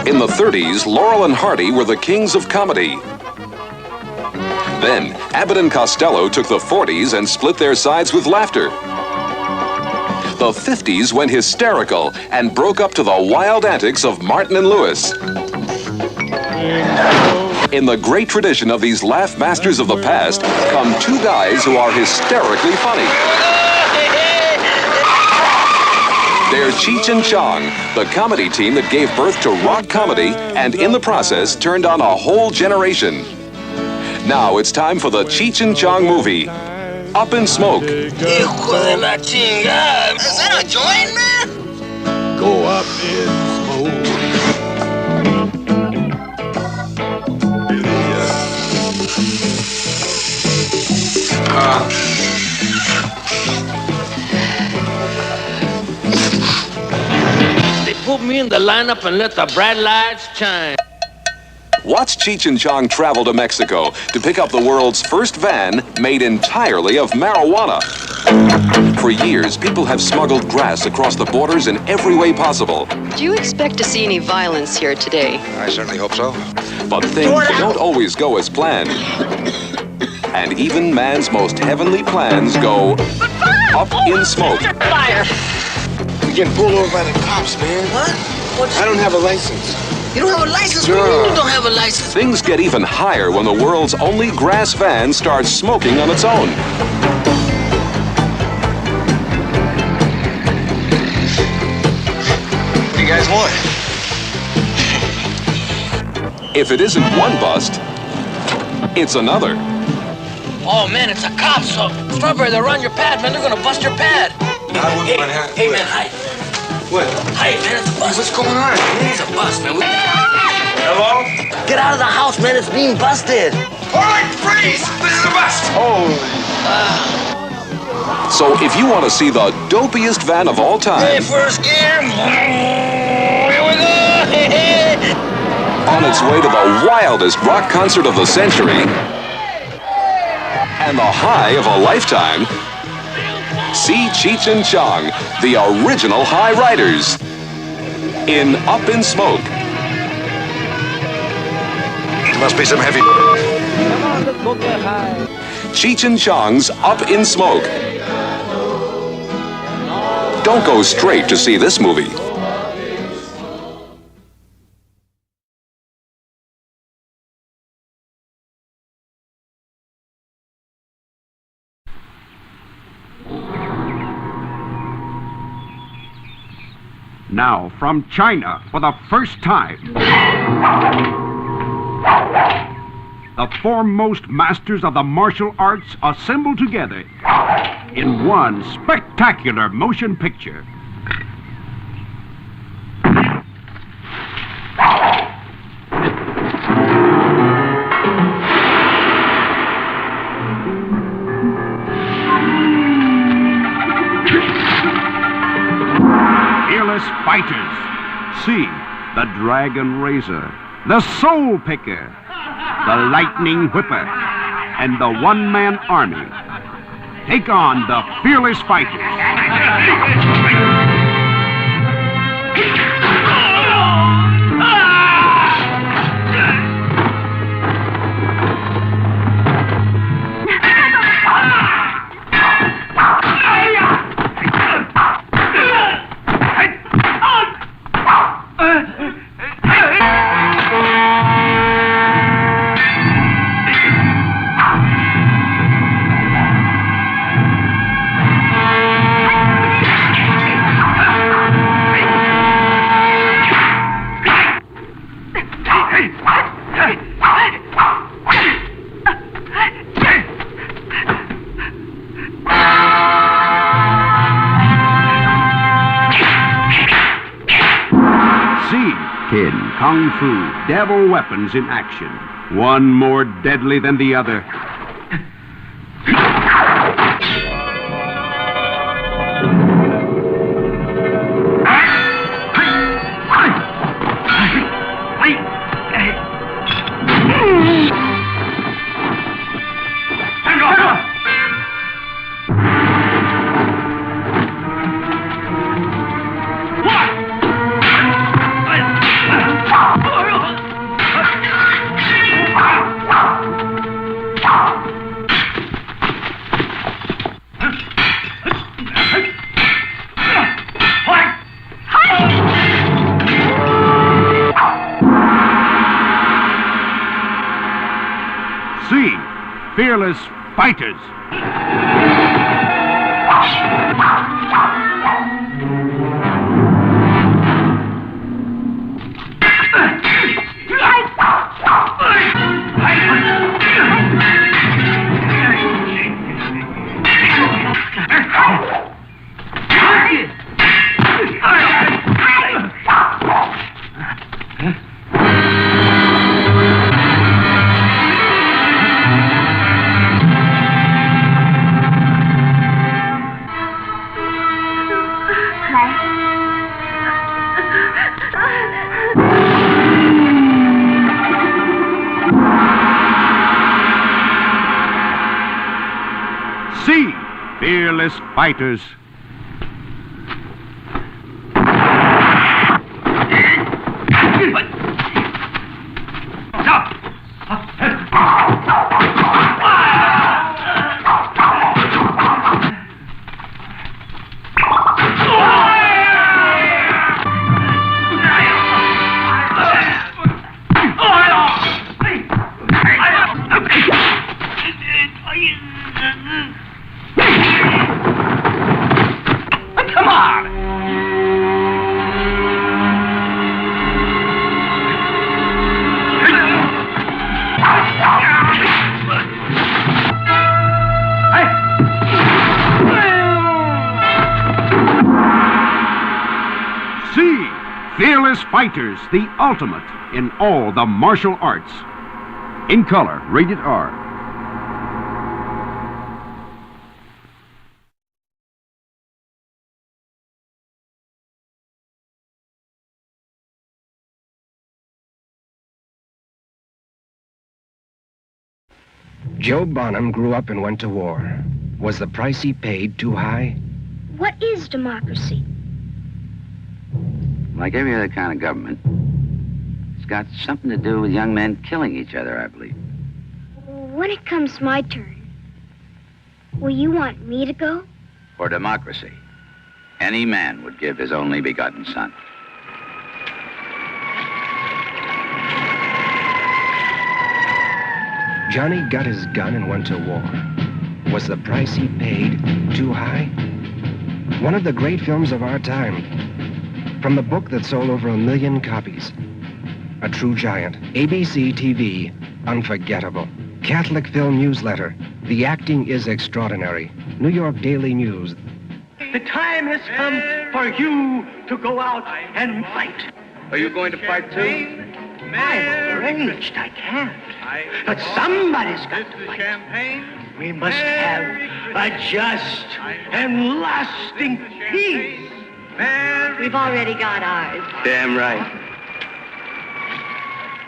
In the 30s, Laurel and Hardy were the kings of comedy. Then, Abbott and Costello took the 40s and split their sides with laughter. The 50s went hysterical and broke up to the wild antics of Martin and Lewis. In the great tradition of these laugh masters of the past come 2 guys who are hysterically funny. They're Cheech and Chong, the comedy team that gave birth to rock comedy and in the process turned on a whole generation. Now it's time for the Cheech and Chong movie, Up in Smoke. Is that a joint, man? Go up in They put me in the lineup and let the bright lights shine. Watch Cheech and Chong travel to Mexico to pick up the world's first van made entirely of marijuana. For years, people have smuggled grass across the borders in every way possible. Do you expect to see any violence here today? I certainly hope so. But things don't always go as planned. And even man's most heavenly plans go up in smoke. Fire! We're getting pulled over by the cops, man. What? I don't have a license. You don't have a license? What do you mean you don't have a license? Things get even higher when the world's only grass van starts smoking on its own. What do you guys want? If it isn't one bust, it's another. Oh man, it's a cop, so Strawberry, they're on your pad, man. They're gonna bust your pad. Hey man, hi. What? Hi, man, it's a bust. What's going on? It's a bust, man. Hello? Get out of the house, man. It's being busted. All right, freeze! This is a bust! So if you want to see the dopiest van of all time, Hey, first gear. Here we go. on its way to the wildest rock concert of the century, and the high of a lifetime, see Cheech and Chong, the original high riders, in Up in Smoke. Must be some heavy. Come on, let's go get high. Cheech and Chong's Up in Smoke. Don't go straight to see this movie. Now, from China, for the first time, the foremost masters of the martial arts assemble together in one spectacular motion picture. Fearless Fighters. See the Dragon Razor, the Soul Picker, the Lightning Whipper, and the One-Man Army. Take on the Fearless Fighters. Kung Fu, devil weapons in action, one more deadly than the other. Fearless Fighters. See Fearless Fighters. Fearless Fighters, the ultimate in all the martial arts. In color, rated R. Joe Bonham grew up and went to war. Was the price he paid too high? What is democracy? Like every other kind of government, it's got something to do with young men killing each other, I believe. When it comes my turn, Well, you want me to go? For democracy, any man would give his only begotten son. Johnny got his gun and went to war. Was the price he paid too high? One of the great films of our time. From the book that sold over 1 million copies. A true giant. ABC TV, unforgettable. Catholic Film Newsletter. The acting is extraordinary. New York Daily News. The time has come for you to go out and fight. Are you going to fight too? I've arranged, I can't. But somebody's got to fight. We must have a just and lasting peace. We've already got ours. Damn right.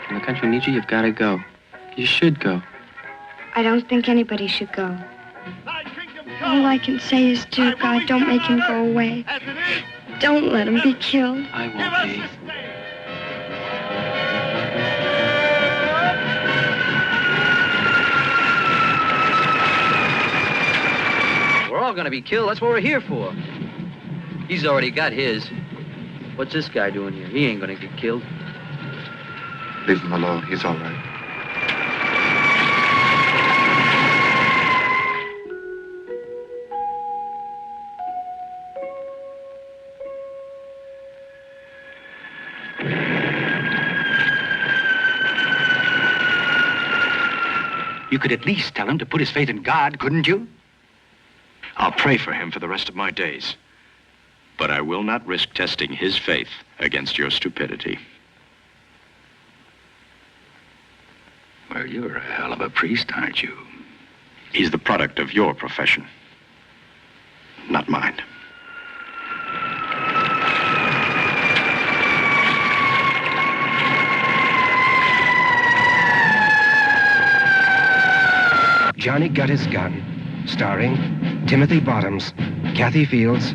When the country needs you, you've got to go. You should go. I don't think anybody should go. All I can say is, dear God, don't make him go away. Don't let him be killed. I won't be. We're all gonna be killed. That's what we're here for. He's already got his. What's this guy doing here? He ain't gonna get killed. Leave him alone. He's all right. You could at least tell him to put his faith in God, couldn't you? I'll pray for him for the rest of my days. But I will not risk testing his faith against your stupidity. Well, you're a hell of a priest, aren't you? He's the product of your profession, not mine. Johnny Got His Gun, starring Timothy Bottoms, Kathy Fields,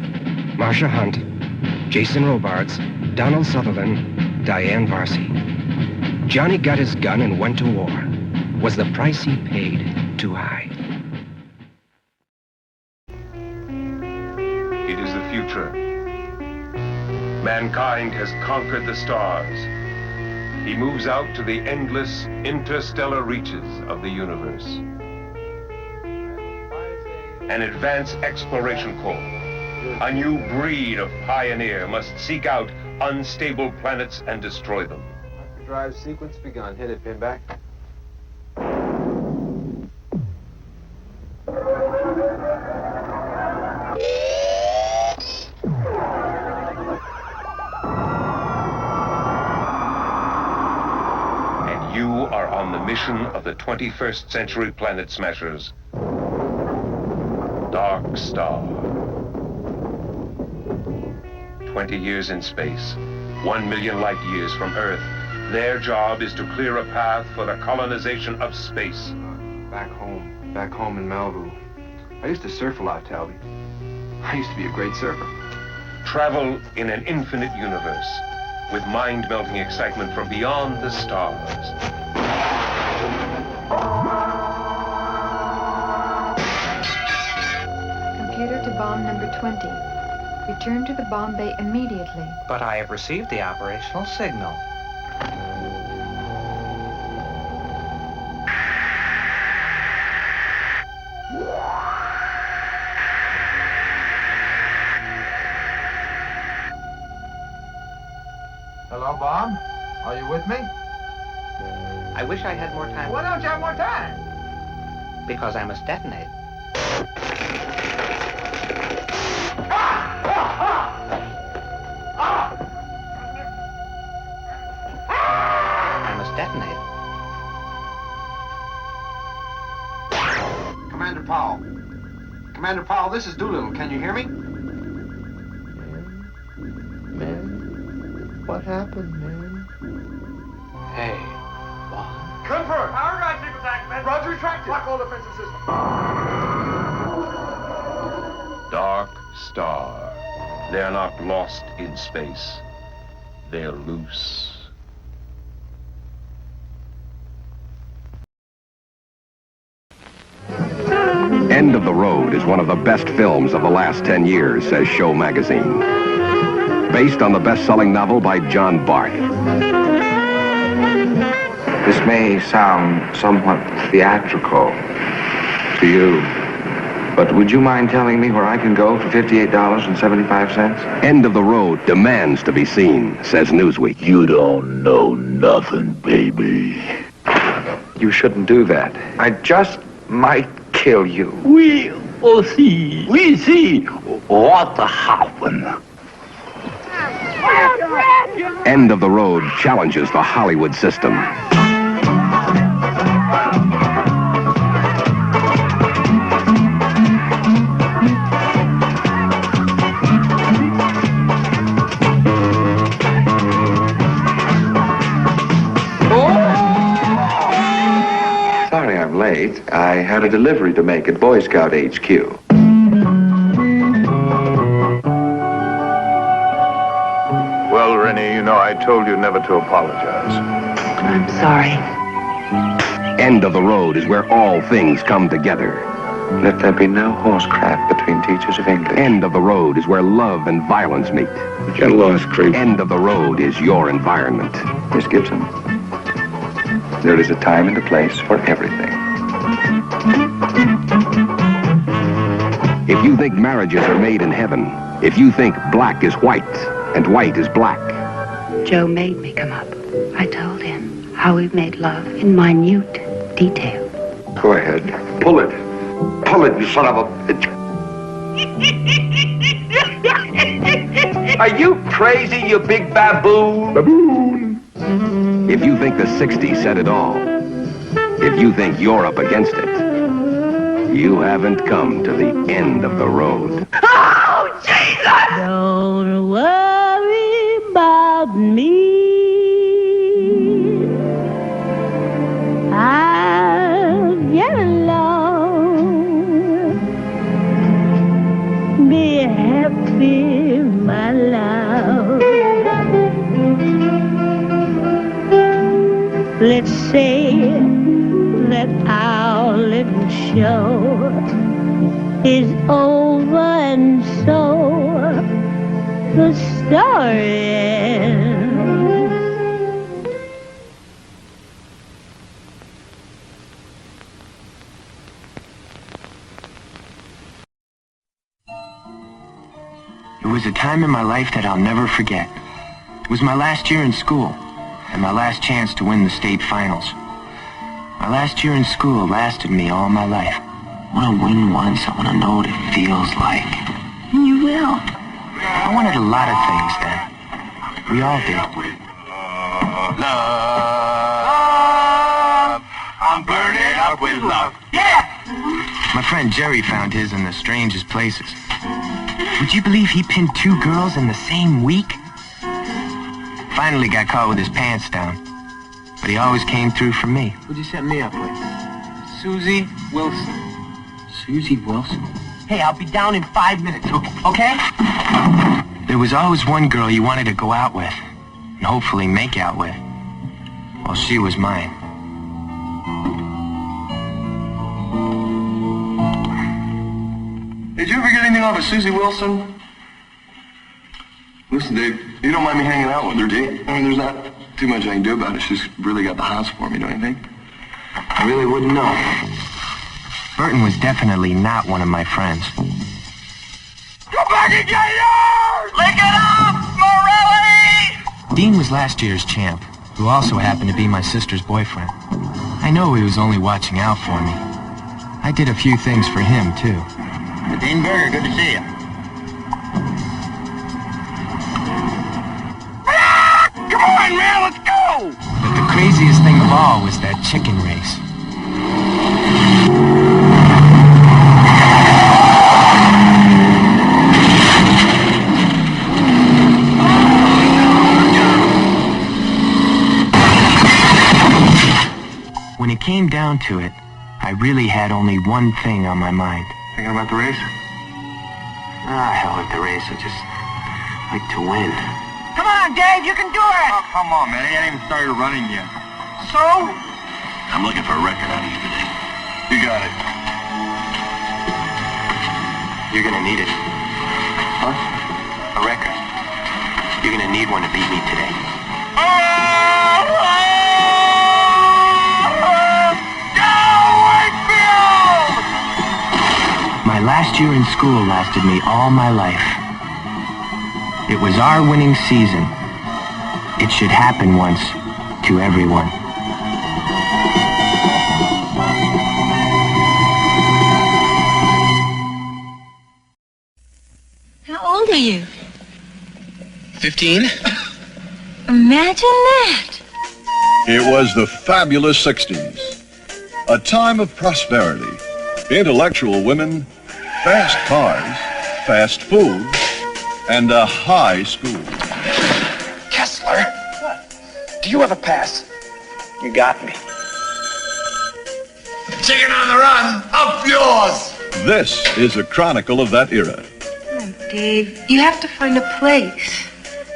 Marcia Hunt, Jason Robards, Donald Sutherland, Diane Varsi. Johnny got his gun and went to war. Was the price he paid too high? It is the future. Mankind has conquered the stars. He moves out to the endless interstellar reaches of the universe. An advanced exploration corps, a new breed of pioneer, must seek out unstable planets and destroy them. Drive sequence begun. Hit it, Pinback. And you are on the mission of the 21st century planet smashers. Dark Star. 20 years in space, 1 million light years from Earth. Their job is to clear a path for the colonization of space. Back home in Malibu. I used to surf a lot, Talby. I used to be a great surfer. Travel in an infinite universe with mind-melting excitement from beyond the stars. Computer to bomb number 20. Return to the bomb bay immediately. But I have received the operational signal. Hello, Bob? Are you with me? I wish I had more time. Why don't you have more time? Because I must detonate. I must detonate. Commander Powell. Commander Powell, this is Doolittle. Can you hear me? Man, what happened, man? Hey, Confirm. Power drive sequence activated. Roger, retracted. Block all defensive systems. Dark Star. They're not lost in space. They're loose. End of the road. Road is one of the best films of the last 10 years, says Show Magazine. Based on the best-selling novel by John Barth. This may sound somewhat theatrical to you, but would you mind telling me where I can go for $58.75? End of the Road demands to be seen, says Newsweek. You don't know nothing, baby. You shouldn't do that. I just might kill you. We'll see. We see what happened. End of the Road challenges the Hollywood system. Sorry I'm late. I had a delivery to make at Boy Scout HQ. Well, Rennie, you know I told you never to apologize. I'm sorry. End of the Road is where all things come together. Let there be no horse crap between teachers of English. End of the Road is where love and violence meet. Get lost, creep. End of the Road is your environment. Miss Gibson, there is a time and a place for everything. If you think marriages are made in heaven, if you think black is white and white is black. Joe made me come up. I told him how we made love in minute detail. Go ahead. Pull it. Pull it, you son of a bitch. Are you crazy, you big baboon? Baboon. If you think the 60s said it all, if you think you're up against it, you haven't come to the end of the road. Oh, Jesus! Don't worry about me. I'll get along. Be happy, my love. Let's say that our little show is over, and so the story ends. It was a time in my life that I'll never forget. It was my last year in school, and my last chance to win the state finals. My last year in school lasted me all my life. I want to win once. I want to know what it feels like. And you will. I wanted a lot of things then. We all did. Love. I'm burning up with love. Yeah! My friend Jerry found his in the strangest places. Would you believe he pinned 2 girls in the same week? Finally got caught with his pants down. But he always came through for me. Who'd you set me up with? Susie Wilson. Susie Wilson? Hey, I'll be down in 5 minutes, okay? There was always one girl you wanted to go out with, and hopefully make out with. Well, she was mine. Did you ever get anything off of Susie Wilson? Listen, Dave, you don't mind me hanging out with her, do you? I mean, there's not too much I can do about it. She's really got the hots for me, don't you think? I really wouldn't know. Burton was definitely not one of my friends. Go back and get yours! Lick it up, Morelli! Dean was last year's champ, who also happened to be my sister's boyfriend. I know he was only watching out for me. I did a few things for him, too. Dean Berger, good to see you. Come on, man, let's go! But the craziest thing of all was that chicken race. When it came down to it, I really had only one thing on my mind. Thinking about the race? Hell with the race. I just like to win. Come on, Dave, you can do it! Oh, come on, man. He ain't even started running yet. So? I'm looking for a record out of you today. You got it. You're gonna need it. Huh? A record. You're gonna need one to beat me today. My last year in school lasted me all my life. It was our winning season. It should happen once to everyone. How old are you? 15? Imagine that. It was the fabulous 60s. A time of prosperity, intellectual women, fast cars, fast food, and a high school. Kessler? What? Do you have a pass? You got me. Chicken on the run, up yours! This is a chronicle of that era. Oh, Dave, you have to find a place.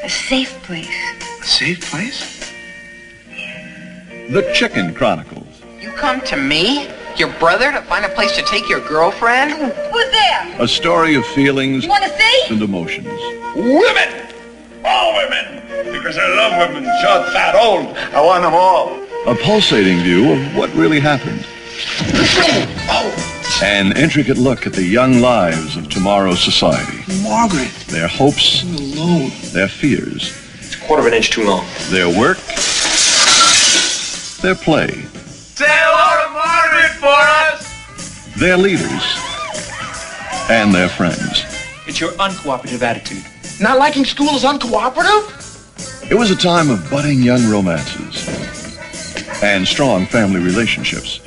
A safe place. A safe place? The Chicken Chronicles. You come to me, your brother, to find a place to take your girlfriend? Who's there? A story of feelings You want to see? and emotions. Women! All women! Because I love women, short, fat, old. I want them all. A pulsating view of what really happened. An intricate look at the young lives of tomorrow's society. Margaret. Their hopes, Alone. their fears, It's a quarter of an inch too long. their work, their play, Say hello to Margaret for us! their leaders, and their friends. It's your uncooperative attitude. Not liking school is uncooperative? It was a time of budding young romances and strong family relationships.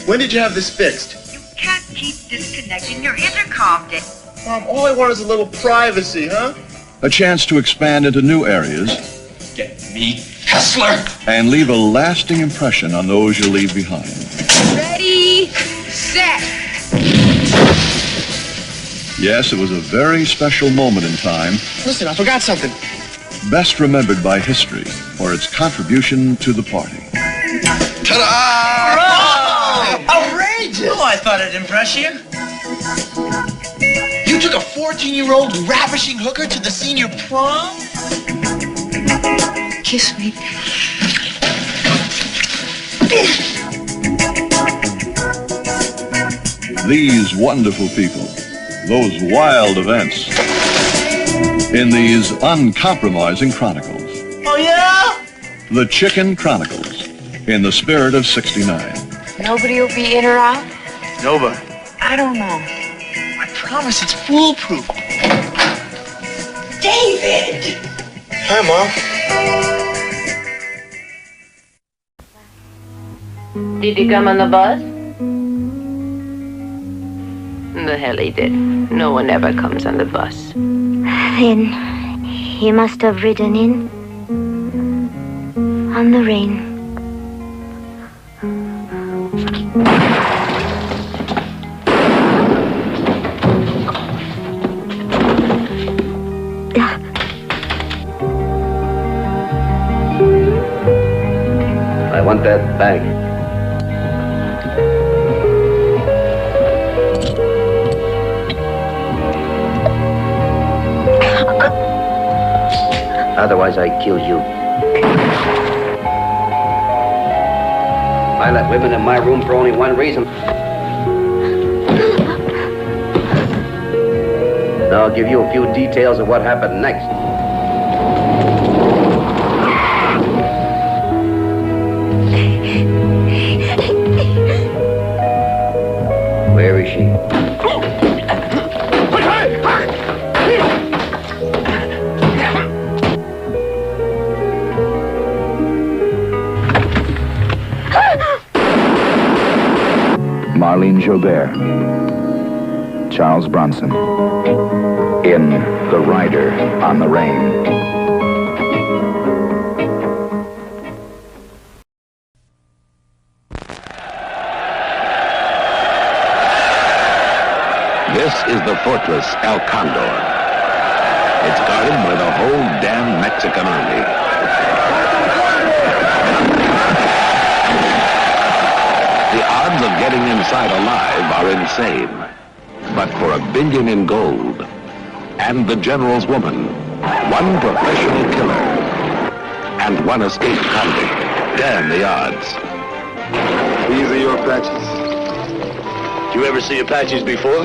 When did you have this fixed? You can't keep disconnecting your intercom, Dave. Mom, all I want is a little privacy, huh? A chance to expand into new areas Get me, Kessler! and leave a lasting impression on those you leave behind. Ready, set. Yes, it was a very special moment in time, Listen, I forgot something. best remembered by history for its contribution to the party. Ta-da! Outrageous! Oh, I thought it'd impress you. You took a 14-year-old ravishing hooker to the senior prom? Kiss me. These wonderful people, those wild events, in these uncompromising chronicles. Oh, yeah? The Chicken Chronicles, in the spirit of '69. Nobody will be in or out? Nova. I don't know. I promise it's foolproof. David! Hi, Mom. Did he come on the bus? The hell he did. No one ever comes on the bus. Then he must have ridden in on the rain. I want that bag. Otherwise, I kill you. I let women in my room for only one reason. Now I'll give you a few details of what happened next. Where is she? Marlene Jobert, Charles Bronson, in The Rider on the Rain. This is the fortress El Condor. It's guarded by the whole damn Mexican army. The odds of getting inside alive are insane. but for $1 billion in gold. And the general's woman, one professional killer, and one escaped convict. Damn the odds. These are your Apaches. Did you ever see Apaches before?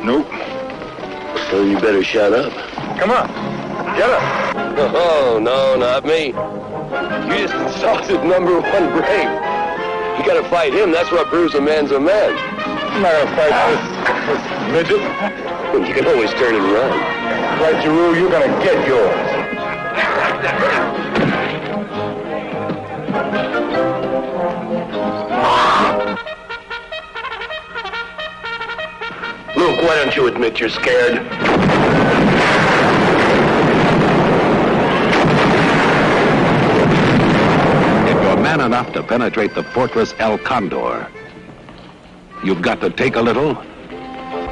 Nope. Well, you better shut up. Come on, get up. Oh, no, not me. You just insulted #1 brave. You gotta fight him. That's what proves a man's a man. I'm not gonna fight this midget. You can always turn and run. Fight your rule, you're gonna get yours. Luke, why don't you admit you're scared? If you're man enough to penetrate the fortress El Condor, you've got to take a little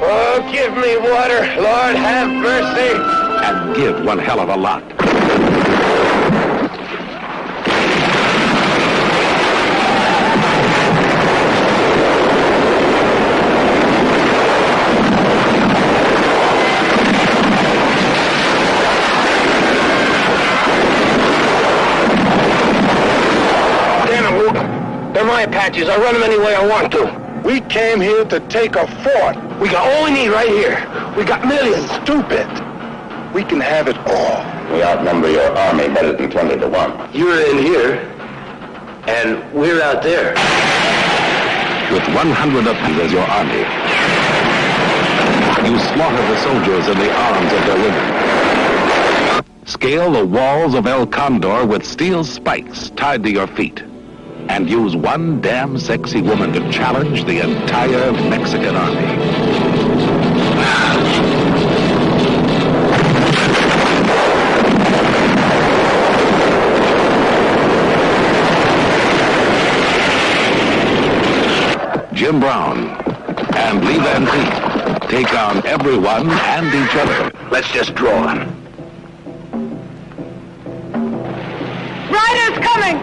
Oh, give me water, Lord, have mercy. and give one hell of a lot. Damn it, Luke. They're my Apaches. I run them any way I want to. We came here to take a fort. We got all we need right here. We got millions. Stupid. We can have it all. We outnumber your army better than 20 to 1. You're in here, and we're out there. With 100 of you as your army, you slaughter the soldiers in the arms of their women. Scale the walls of El Condor with steel spikes tied to your feet, and use one damn sexy woman to challenge the entire Mexican army. Jim Brown and Lee Van Cleet take on everyone and each other. Let's just draw them. Riders coming!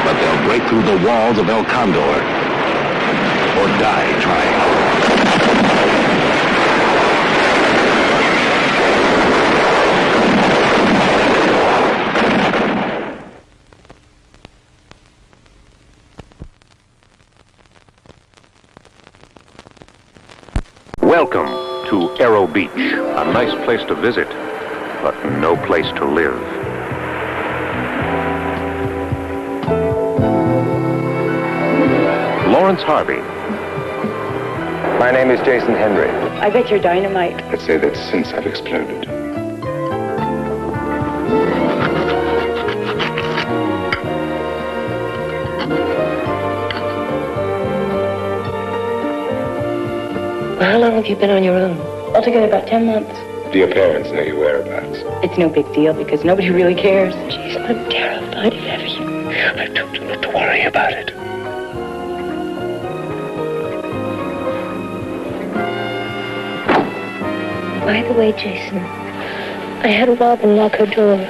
But they'll break through the walls of El Condor or die trying. Welcome to Arrow Beach, a nice place to visit, but no place to live. Lawrence Harvey. My name is Jason Henry. I bet you're dynamite. Let's say that since I've exploded. How long have you been on your own? Altogether about 10 months. Do your parents know your whereabouts? It's no big deal because nobody really cares. Jeez, I'm terrified of everything. I told you not to worry about it. By the way, Jason, I had Robin lock her door.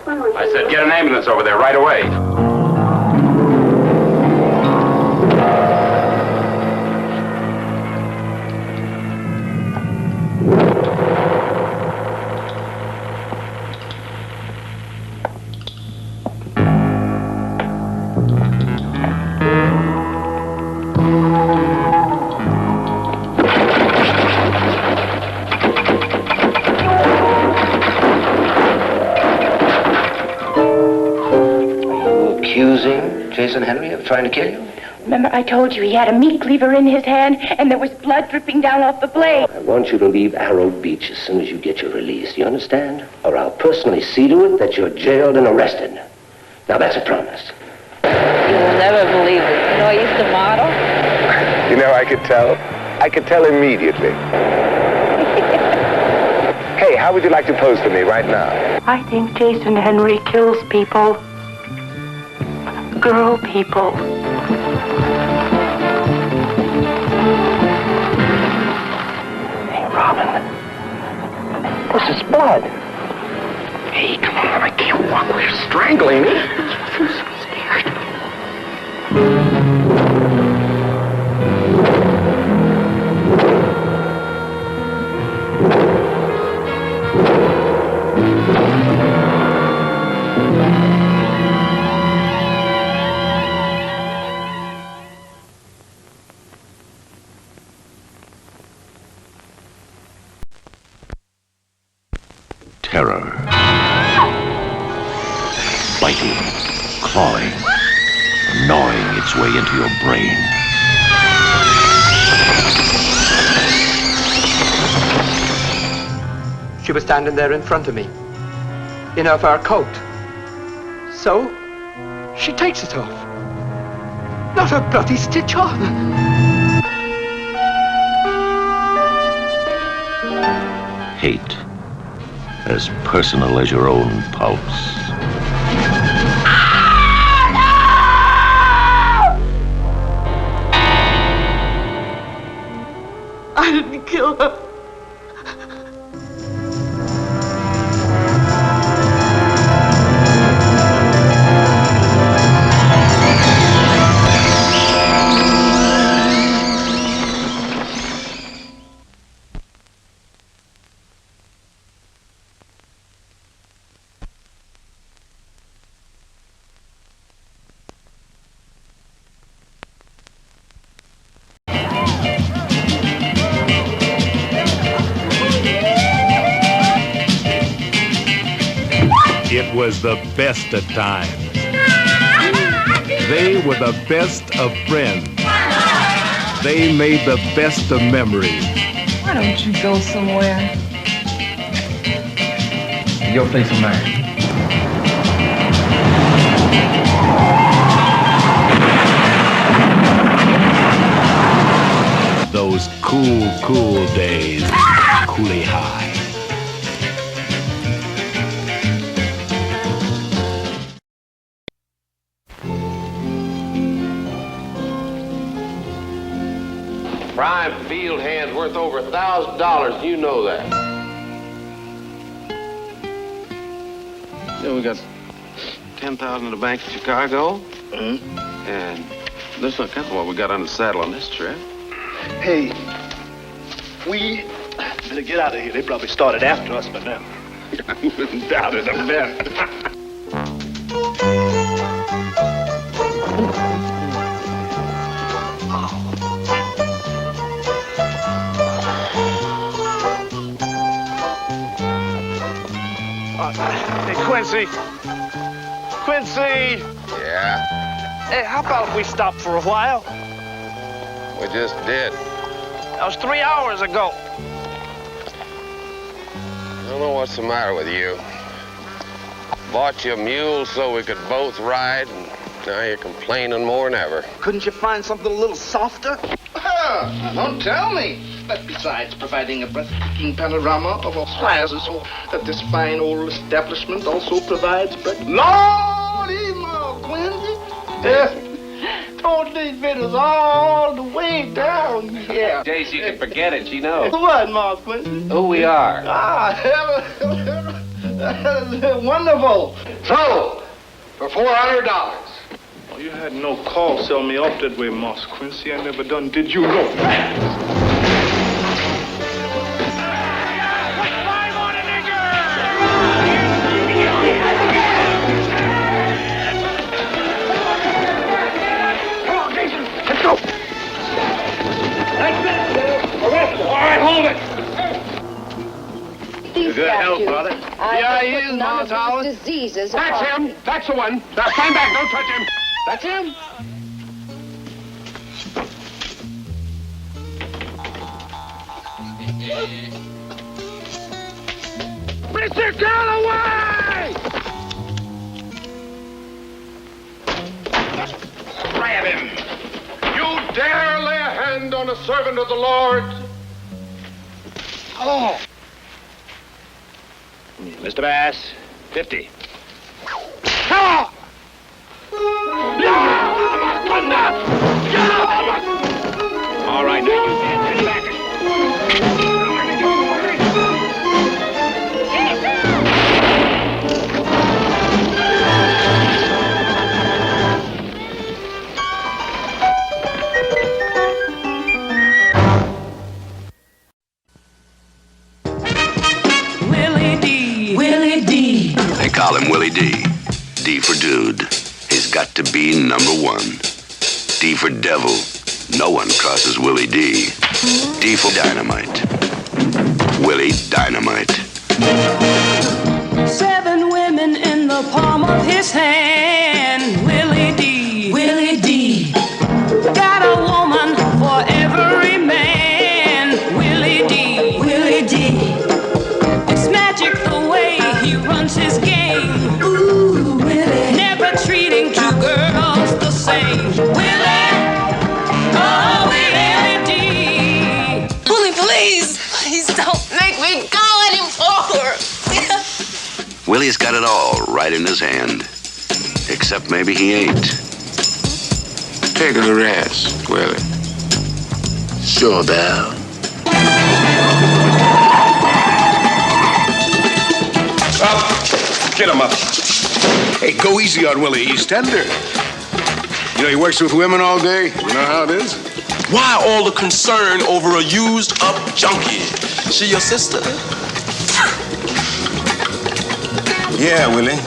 I said get an ambulance over there right away. Jason Henry of trying to kill you? Remember I told you he had a meat cleaver in his hand and there was blood dripping down off the blade? I want you to leave Arrow Beach as soon as you get your release. You understand? Or I'll personally see to it that you're jailed and arrested. Now that's a promise. You will never believe it. You know, I used to model. You know, I could tell. I could tell immediately. Hey, how would you like to pose for me right now? I think Jason Henry kills people. girl people. Hey, Robin. This is blood. Hey, come on, I can't walk. We're strangling me. I'm so scared. Terror. Biting, clawing, gnawing its way into your brain. She was standing there in front of me, in her fur coat. So, she takes it off. Not a bloody stitch on. Hate. As personal as your own pulse. I didn't kill her. It was the best of times. They were the best of friends. They made the best of memories. Why don't you go somewhere? Your place or mine? Those cool days. Coolie high. Prime field hand's worth over $1,000. You know that. You know, we got 10,000 in the bank in Chicago. Mm-hmm. And this is kind of what we got on the saddle on this trip. Hey, we better get out of here. They probably started after us by now. I wouldn't doubt it a bit. Hey, Quincy. Quincy! Yeah? Hey, how about if we stop for a while? We just did. That was 3 hours ago. I don't know what's the matter with you. Bought you a mule so we could both ride, and now you're complaining more than ever. Couldn't you find something a little softer? Don't tell me. But besides providing a breathtaking panorama of all sizes, that this fine old establishment also provides Lordy, my Quincy! Told these bitters all the way down here. Jace, you can forget it, you know. What, Ma Quincy? Who we are. Wonderful. So, for $400. Well, you had no call sell me off that way, Moss Quincy. I never done did you know. All right, hold it. These Good help, statues, brother. I Yeah, hope he that is, none Mama of Towers. these diseases That's are- him. That's the one. Now stand back. Don't touch him. That's him. Mr. Calloway! Grab him. You dare lay a hand on a servant of the Lord? Oh. Mr. Bass, 50. Ah! All right, now you can't get back. Willie D. They call him Willie D. D for dude. He's got to be number one. D for devil. No one crosses Willie D. D for dynamite. Willie Dynamite. 7 women in the palm of his hand. Willie D. Willie D. Got a woman for every man. Willie D. Willie D. It's magic the way he runs his game. Ooh, Willie. Never treating 2 girls the same. Willie. Oh, Willie D. Willie, please. Please don't make me go anymore. Willie's got it all right in his hand. Except maybe he ain't. Take a rest, Willie. Sure, Belle. Get him up. Hey, go easy on Willie. He's tender. You know, he works with women all day. You know how it is? Why all the concern over a used-up junkie? She your sister? Yeah, Willie.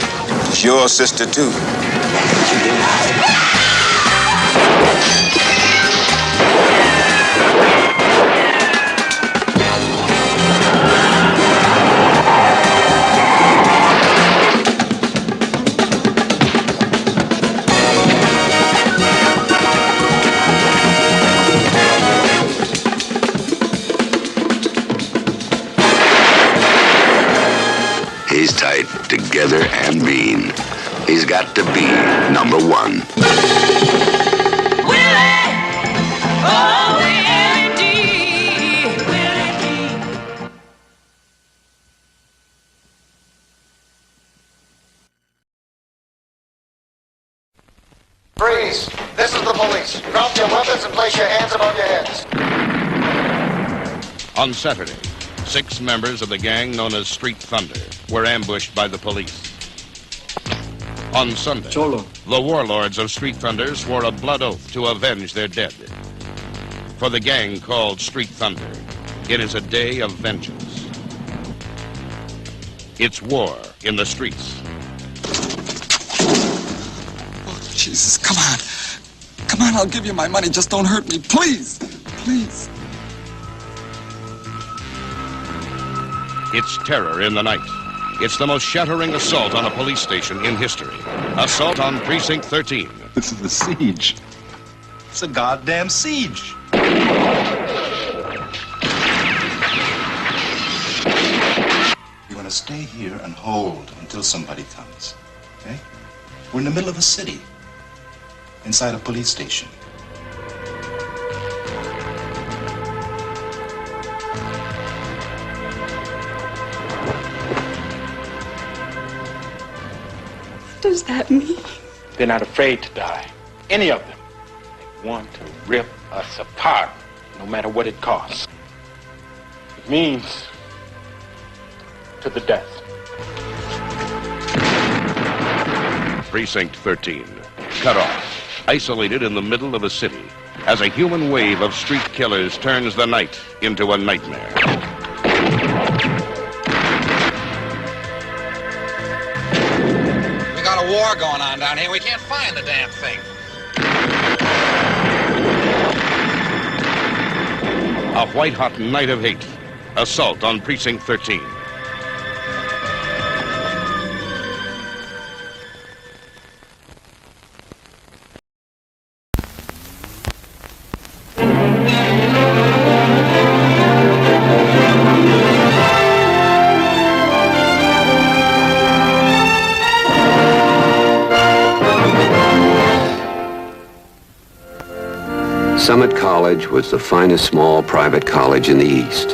It's your sister, too. He's tight, together, and mean. He's got to be number one. Willie! Oh, Willie D. Willie D. Freeze! This is the police. Drop your weapons and place your hands above your heads. On Saturday, 6 members of the gang known as Street Thunder were ambushed by the police. On Sunday, the warlords of Street Thunder swore a blood oath to avenge their dead. For the gang called Street Thunder, it is a day of vengeance. It's war in the streets. Oh, Jesus, come on. Come on, I'll give you my money. Just don't hurt me, please. Please. It's terror in the night. It's the most shattering assault on a police station in history. Assault on Precinct 13. This is a siege. It's a goddamn siege. You're gonna stay here and hold until somebody comes, okay? We're in the middle of a city, inside a police station. What does that mean? They're not afraid to die. Any of them. They want to rip us apart, no matter what it costs. It means to the death. Precinct 13, cut off, isolated in the middle of a city, as a human wave of street killers turns the night into a nightmare. We got a war going on down here. We can't find the damn thing. A white-hot night of hate. Assault on Precinct 13. Summit College was the finest small private college in the East.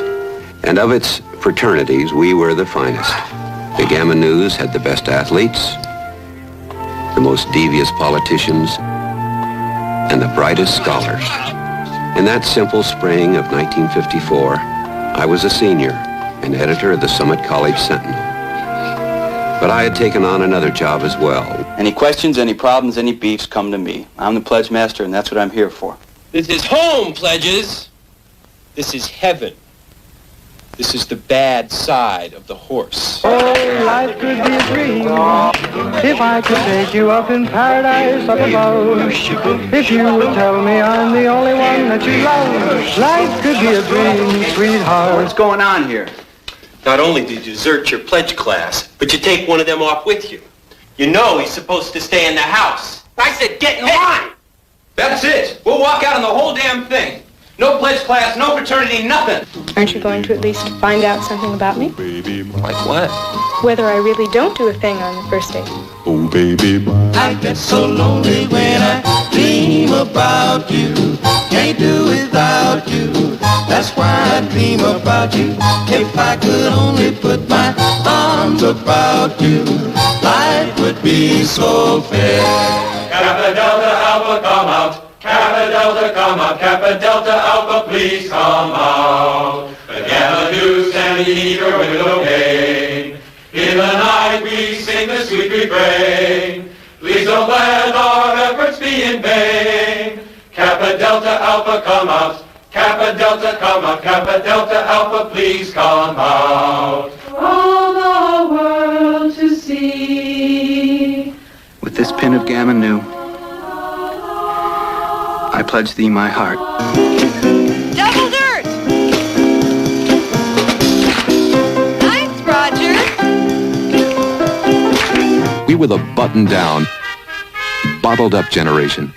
And of its fraternities, we were the finest. The Gamma News had the best athletes. the most devious politicians, and the brightest scholars. In that simple spring of 1954, I was a senior and editor of the Summit College Sentinel. But I had taken on another job as well. Any questions, any problems, any beefs, come to me. I'm the pledge master, and that's what I'm here for. This is home, pledges. This is heaven. This is the bad side of the horse. Oh, life could be a dream if I could take you up in paradise up above. If you would tell me I'm the only one that you love. Life could be a dream, sweetheart. What's going on here? Not only did you desert your pledge class, but you take one of them off with you. You know he's supposed to stay in the house. I said get in line. That's it. We'll walk out on the whole damn thing. No pledge class, no fraternity, nothing. Aren't you going to at least find out something about me? Like what? Whether I really don't do a thing on the first date. Oh, baby, I get so lonely when I dream about you. Can't do without you. That's why I dream about you. If I could only put my arms about you, life would be so fair. Kappa Delta Alpha, come out. Kappa Delta, come out. Kappa Delta Alpha, please come out. The Gamma Deuce and the Eager Window Pane. In the night we sing the sweet refrain. Please don't let our efforts be in vain. Kappa Delta Alpha, come out. Kappa Delta, come out. Kappa Delta Alpha, please come out. All the world to see. With this pin of Gamma Nu, I pledge thee my heart. Double dirt! Nice, Roger! We were the buttoned-down, bottled-up generation.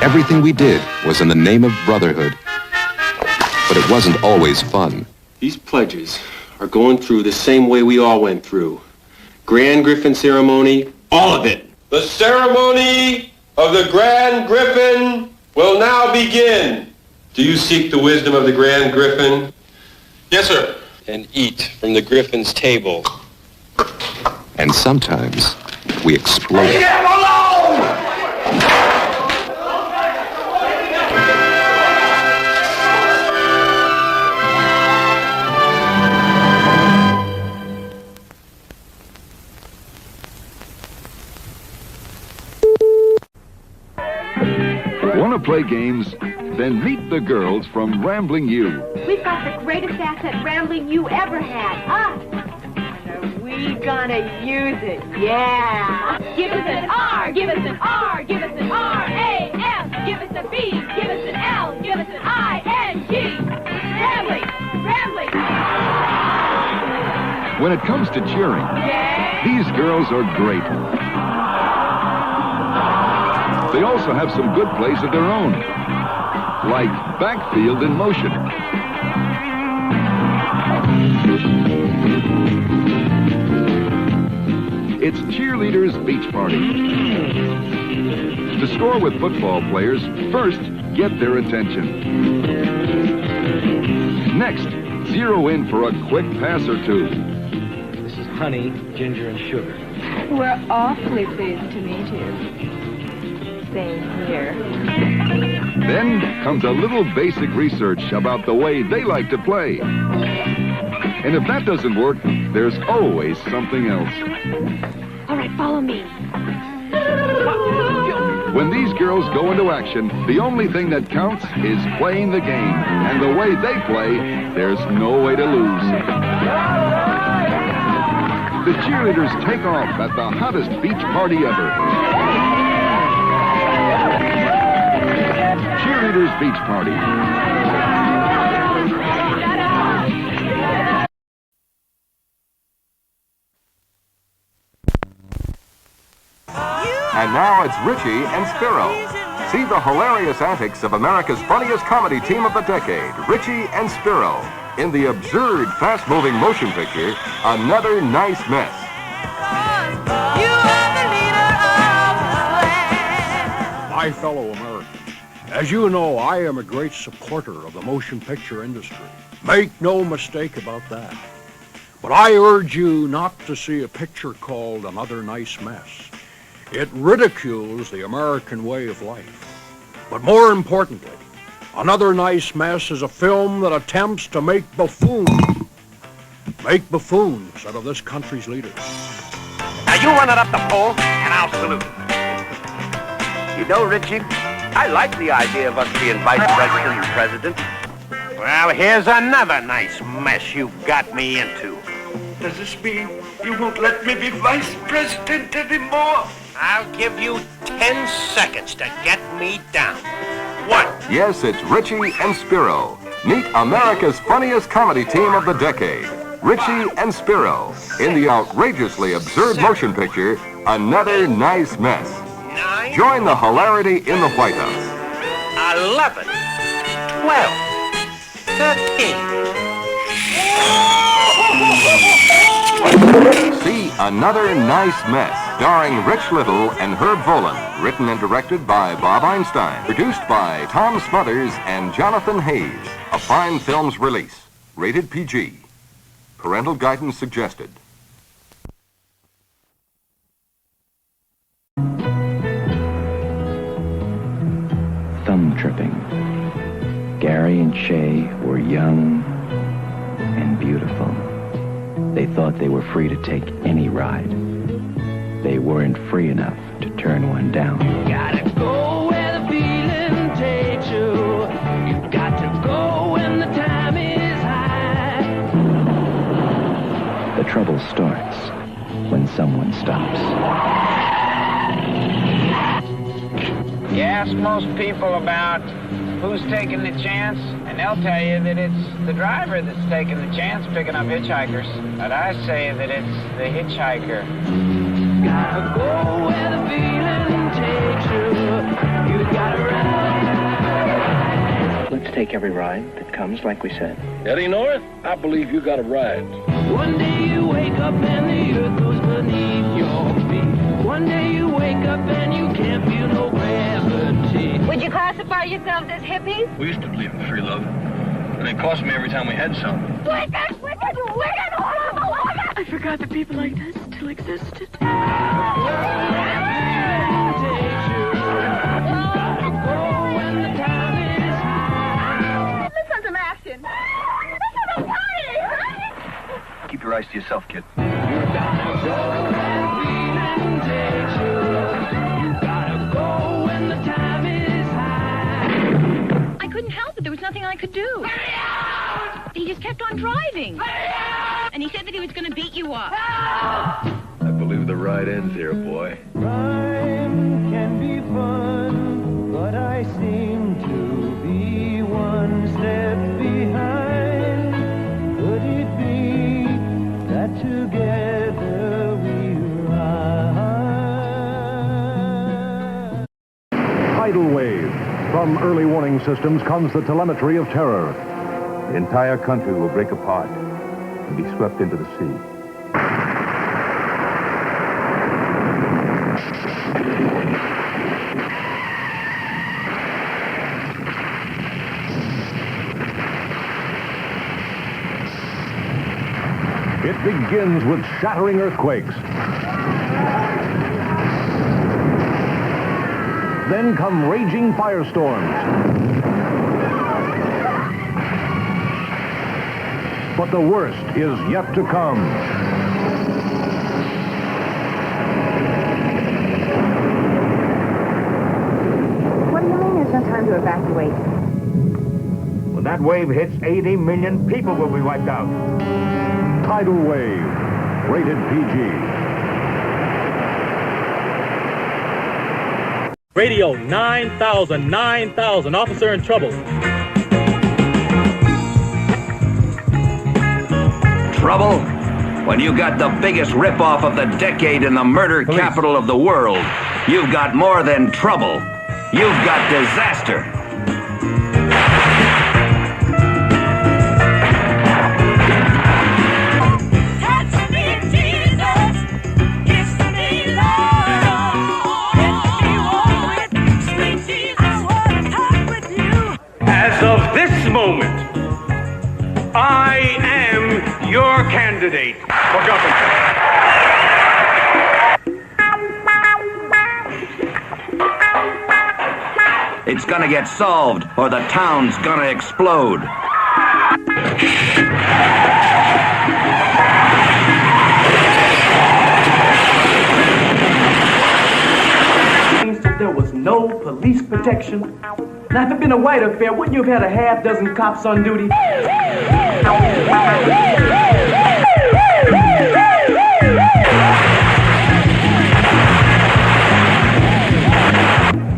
Everything we did was in the name of brotherhood. But it wasn't always fun. These pledges are going through the same way we all went through. Grand Griffin ceremony, all of it. The ceremony of the Grand Griffin will now begin. Do you seek the wisdom of the Grand Griffin? Yes, sir. And eat from the Griffin's table. And sometimes we exploded. Leave him alone! Want to play games? Then meet the girls from Rambling U. We've got the greatest asset Rambling you ever had, us. And are we gonna use it? Yeah. Give us an R, give us an R, give us an R-A-M, give us a B, give us an L, give us an I-N-G. Rambling, rambling. When it comes to cheering, these girls are great. They also have some good plays of their own, like Backfield in Motion. It's Cheerleaders Beach Party. To score with football players, first, get their attention. Next, zero in for a quick pass or two. This is honey, ginger, and sugar. We're awfully pleased to meet you. Same here. Then comes a little basic research about the way they like to play. And if that doesn't work, there's always something else. All right, follow me. When these girls go into action, the only thing that counts is playing the game. And the way they play, there's no way to lose. The cheerleaders take off at the hottest beach party ever. Cheerleaders Beach Party. And now it's Richie and Spiro. See the hilarious antics of America's funniest comedy team of the decade, Richie and Spiro, in the absurd, fast-moving motion picture, Another Nice Mess. My fellow Americans, as you know, I am a great supporter of the motion picture industry. Make no mistake about that. But I urge you not to see a picture called Another Nice Mess. It ridicules the American way of life. But more importantly, Another Nice Mess is a film that attempts to make buffoons out of this country's leaders. Now you run it up the pole, and I'll salute. You know, Richie, I like the idea of us being vice president and president. Well, here's another nice mess you got me into. Does this mean you won't let me be vice president anymore? I'll give you 10 seconds to get me down. 1. Yes, it's Richie and Spiro. Meet America's funniest comedy team of the decade. Richie and Spiro in the outrageously absurd motion picture, Another Nice Mess. 9. Join the hilarity in the White House. 11. 12. 13. See Another Nice Mess, starring Rich Little and Herb Volan. Written and directed by Bob Einstein. Produced by Tom Smothers and Jonathan Hayes. A Fine Films release. Rated PG. Parental guidance suggested. Thumb tripping. Gary and Shay were young and beautiful. They thought they were free to take any ride. They weren't free enough to turn one down. Gotta go where the feeling takes you. You got to go when the time is high. The trouble starts when someone stops. You ask most people about who's taking the chance, and they'll tell you that it's the driver that's taking the chance picking up hitchhikers. But I say that it's the hitchhiker. Gotta go where the feeling takes you. You gotta ride. Let's take every ride that comes, like we said. Eddie North, I believe you got a ride. One day you wake up and the earth goes beneath your feet. One day you wake up and you can't feel no gravity. Would you classify yourselves as hippies? We used to believe in free love, and it cost me every time we had some. Wicked, wicked, wicked! I forgot that people like that still existed. Let's have some action. This is a party! Keep your eyes to yourself, kid. I couldn't help it. There was nothing I could do. He just kept on driving. And he said that he was going to beat you up. I believe the ride ends here, boy. Crime can be fun, but I seem to be one step behind. Could it be that together we ride? Tidal wave. From early warning systems comes the telemetry of terror. The entire country will break apart and be swept into the sea. It begins with shattering earthquakes. Then come raging firestorms. But the worst is yet to come. What do you mean there's no time to evacuate? When that wave hits, 80 million people will be wiped out. Tidal wave, rated PG. Radio 9,000, 9,000, officer in trouble. Trouble? When you got the biggest ripoff of the decade in the murder capital of the world, you've got more than trouble. You've got disaster. As of this moment, I am your candidate for governor. It's gonna get solved, or the town's gonna explode. There was no police protection. Now, if it had been a white affair, wouldn't you have had a half dozen cops on duty?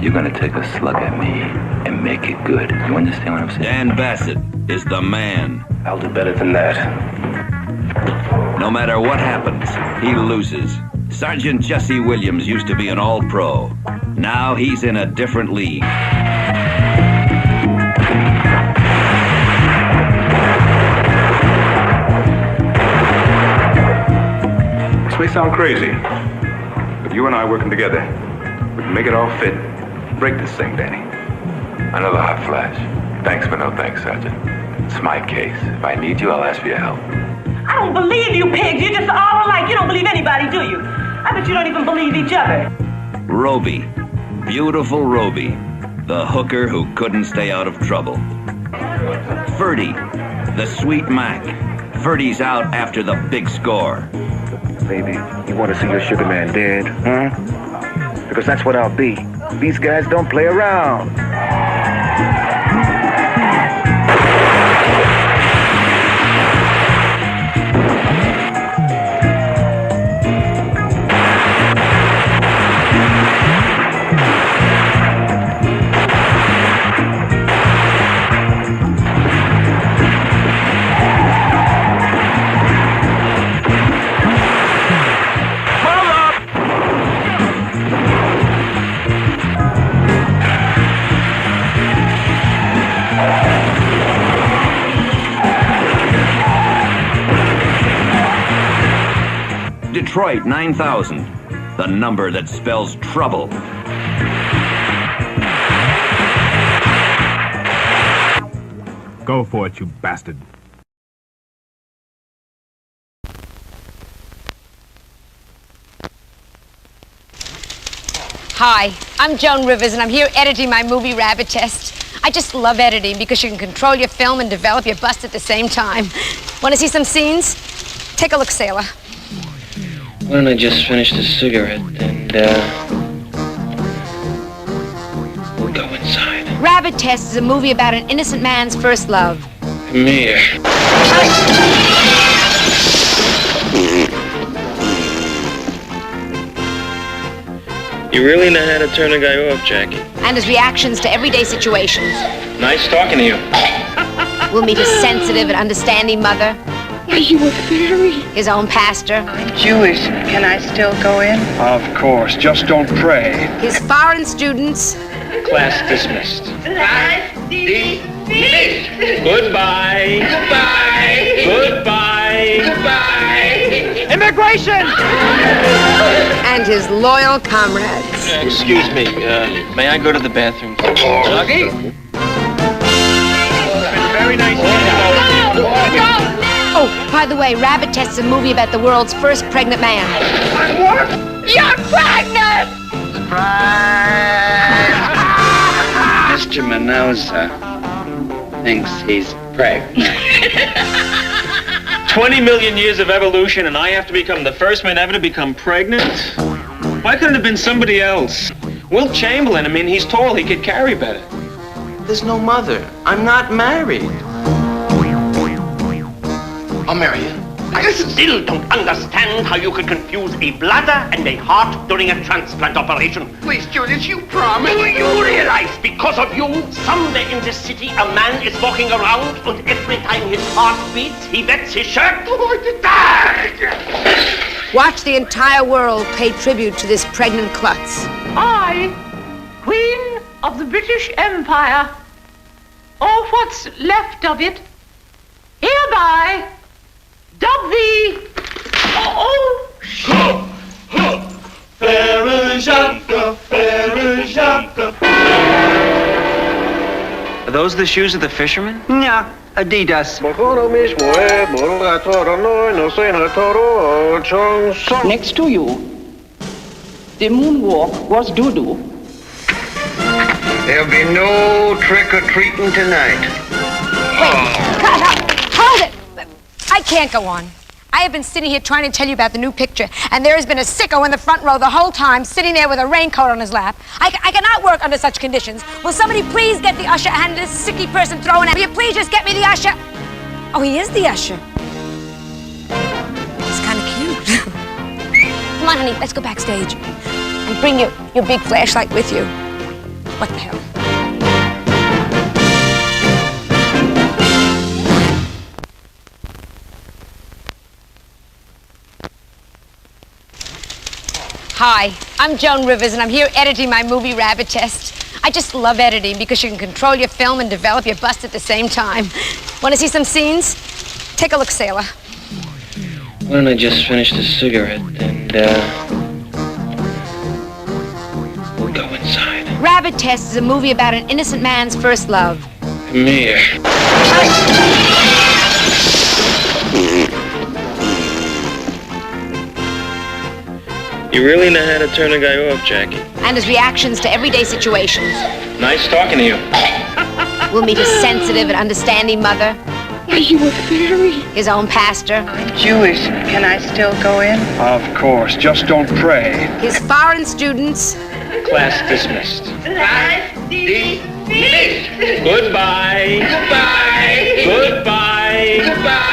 You're gonna take a slug at me and make it good. You understand what I'm saying? Dan Bassett is the man. I'll do better than that. No matter what happens, he loses. Sergeant Jesse Williams used to be an all-pro. Now he's in a different league. This may sound crazy, but you and I working together, we can make it all fit. Break this thing, Danny. Another hot flash. Thanks, but no thanks, Sergeant. It's my case. If I need you, I'll ask for your help. I don't believe you, pigs. You're just all alike. You don't believe anybody, do you? I bet you don't even believe each other. Roby. Beautiful Roby. The hooker who couldn't stay out of trouble. Ferdy. The sweet Mac. Ferdy's out after the big score. Baby, you want to see your sugar man dead, huh? Because that's what I'll be. These guys don't play around. Detroit 9000, the number that spells trouble. Go for it, you bastard. Hi, I'm Joan Rivers, and I'm here editing my movie Rabbit Test. I just love editing because you can control your film and develop your bust at the same time. Want to see some scenes? Take a look, Sailor. Why don't I just finish this cigarette and, we'll go inside. Rabbit Test is a movie about an innocent man's first love. Come here. You really know how to turn a guy off, Jackie. And his reactions to everyday situations. Nice talking to you. We'll meet his sensitive and understanding mother. Are you a fairy? His own pastor. I'm Jewish. Can I still go in? Of course, just don't pray. His foreign students. Class dismissed. Class dismissed. Goodbye. Goodbye. Goodbye. Goodbye. Immigration! And his loyal comrades. Excuse me, may I go to the bathroom? Dougie? Very nice meeting you. Oh, by the way, Rabbit Test is a movie about the world's first pregnant man. What? You're pregnant! Surprise! Mr. Mendoza thinks he's pregnant. 20 million years of evolution, and I have to become the first man ever to become pregnant? Why couldn't it have been somebody else? Wilt Chamberlain, I mean, he's tall, he could carry better. There's no mother. I'm not married. I'll marry you. I still don't understand how you could confuse a bladder and a heart during a transplant operation. Please, Julius, you promised. Do you realize because of you, someday in this city, a man is walking around and every time his heart beats, he wets his shirt? Watch the entire world pay tribute to this pregnant klutz. I, Queen of the British Empire, or what's left of it, hereby dub thee. Are those the shoes of the fisherman? Yeah, Adidas. Next to you, the moonwalk was doo-doo. There'll be no trick-or-treating tonight. Wait, hold it! I can't go on. I have been sitting here trying to tell you about the new picture, and there has been a sicko in the front row the whole time, sitting there with a raincoat on his lap. I cannot work under such conditions. Will somebody please get the usher and this sicky person throwing at me? Will you please just get me the usher? Oh, he is the usher. It's kind of cute. Come on, honey, let's go backstage. And bring your big flashlight with you. What the hell? Hi, I'm Joan Rivers, and I'm here editing my movie Rabbit Test. I just love editing because you can control your film and develop your bust at the same time. Want to see some scenes? Take a look, Sailor. Why don't I just finish this cigarette and, we'll go inside. Rabbit Test is a movie about an innocent man's first love. Come here. You really know how to turn a guy off, Jackie. And his reactions to everyday situations. Nice talking to you. We'll meet his sensitive and understanding mother. Are you a fairy? His own pastor. I'm Jewish. Can I still go in? Of course, just don't pray. His foreign students. Class dismissed. Class dismissed. Goodbye. Goodbye. Goodbye. Goodbye.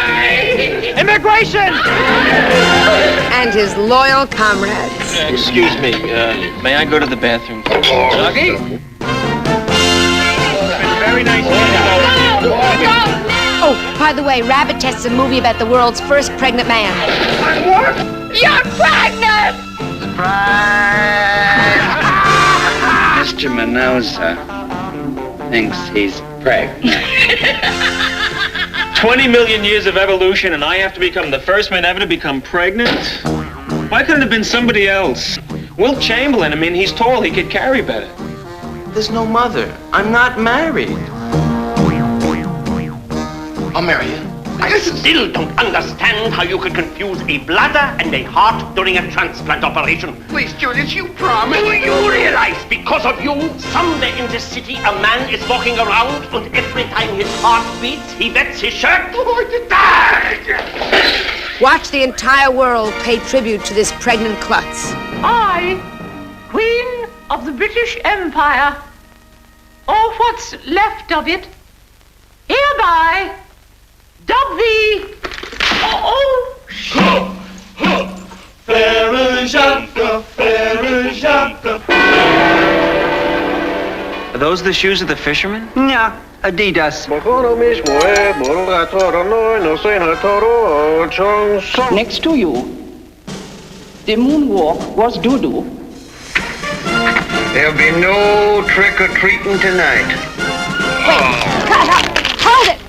Immigration! And his loyal comrades. Excuse me, may I go to the bathroom? Dougie? Very nice. Oh, by the way, Rabbit Test is a movie about the world's first pregnant man. What? You're pregnant! Surprise! Mr. Mendoza thinks he's pregnant. 20 million years of evolution, and I have to become the first man ever to become pregnant? Why couldn't it have been somebody else? Wilt Chamberlain, I mean, he's tall, he could carry better. There's no mother. I'm not married. I'll marry you. I still don't understand how you could confuse a bladder and a heart during a transplant operation. Please, Julius, you promised. Do you realize because of you, someday in this city, a man is walking around and every time his heart beats, he wets his shirt? Watch the entire world pay tribute to this pregnant klutz. I, Queen of the British Empire, or what's left of it, hereby dub thee. Are those the shoes of the fisherman? Yeah, Adidas. Next to you, the moonwalk was doo-doo. There'll be no trick-or-treating tonight. Wait, hold it!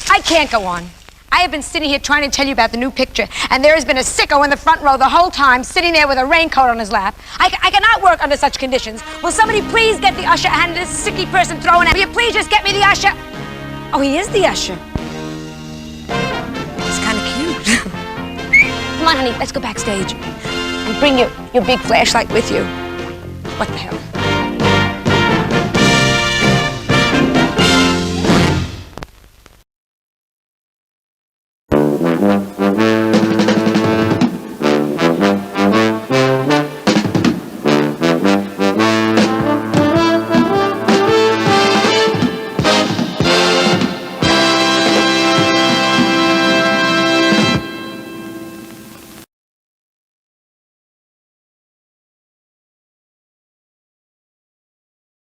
I can't go on. I have been sitting here trying to tell you about the new picture, and there has been a sicko in the front row the whole time, sitting there with a raincoat on his lap. I cannot work under such conditions. Will somebody please get the usher and this sicky person throwing at me? Will you please just get me the usher? Oh, he is the usher. It's kind of cute. Come on, honey, let's go backstage. And bring your big flashlight with you. What the hell?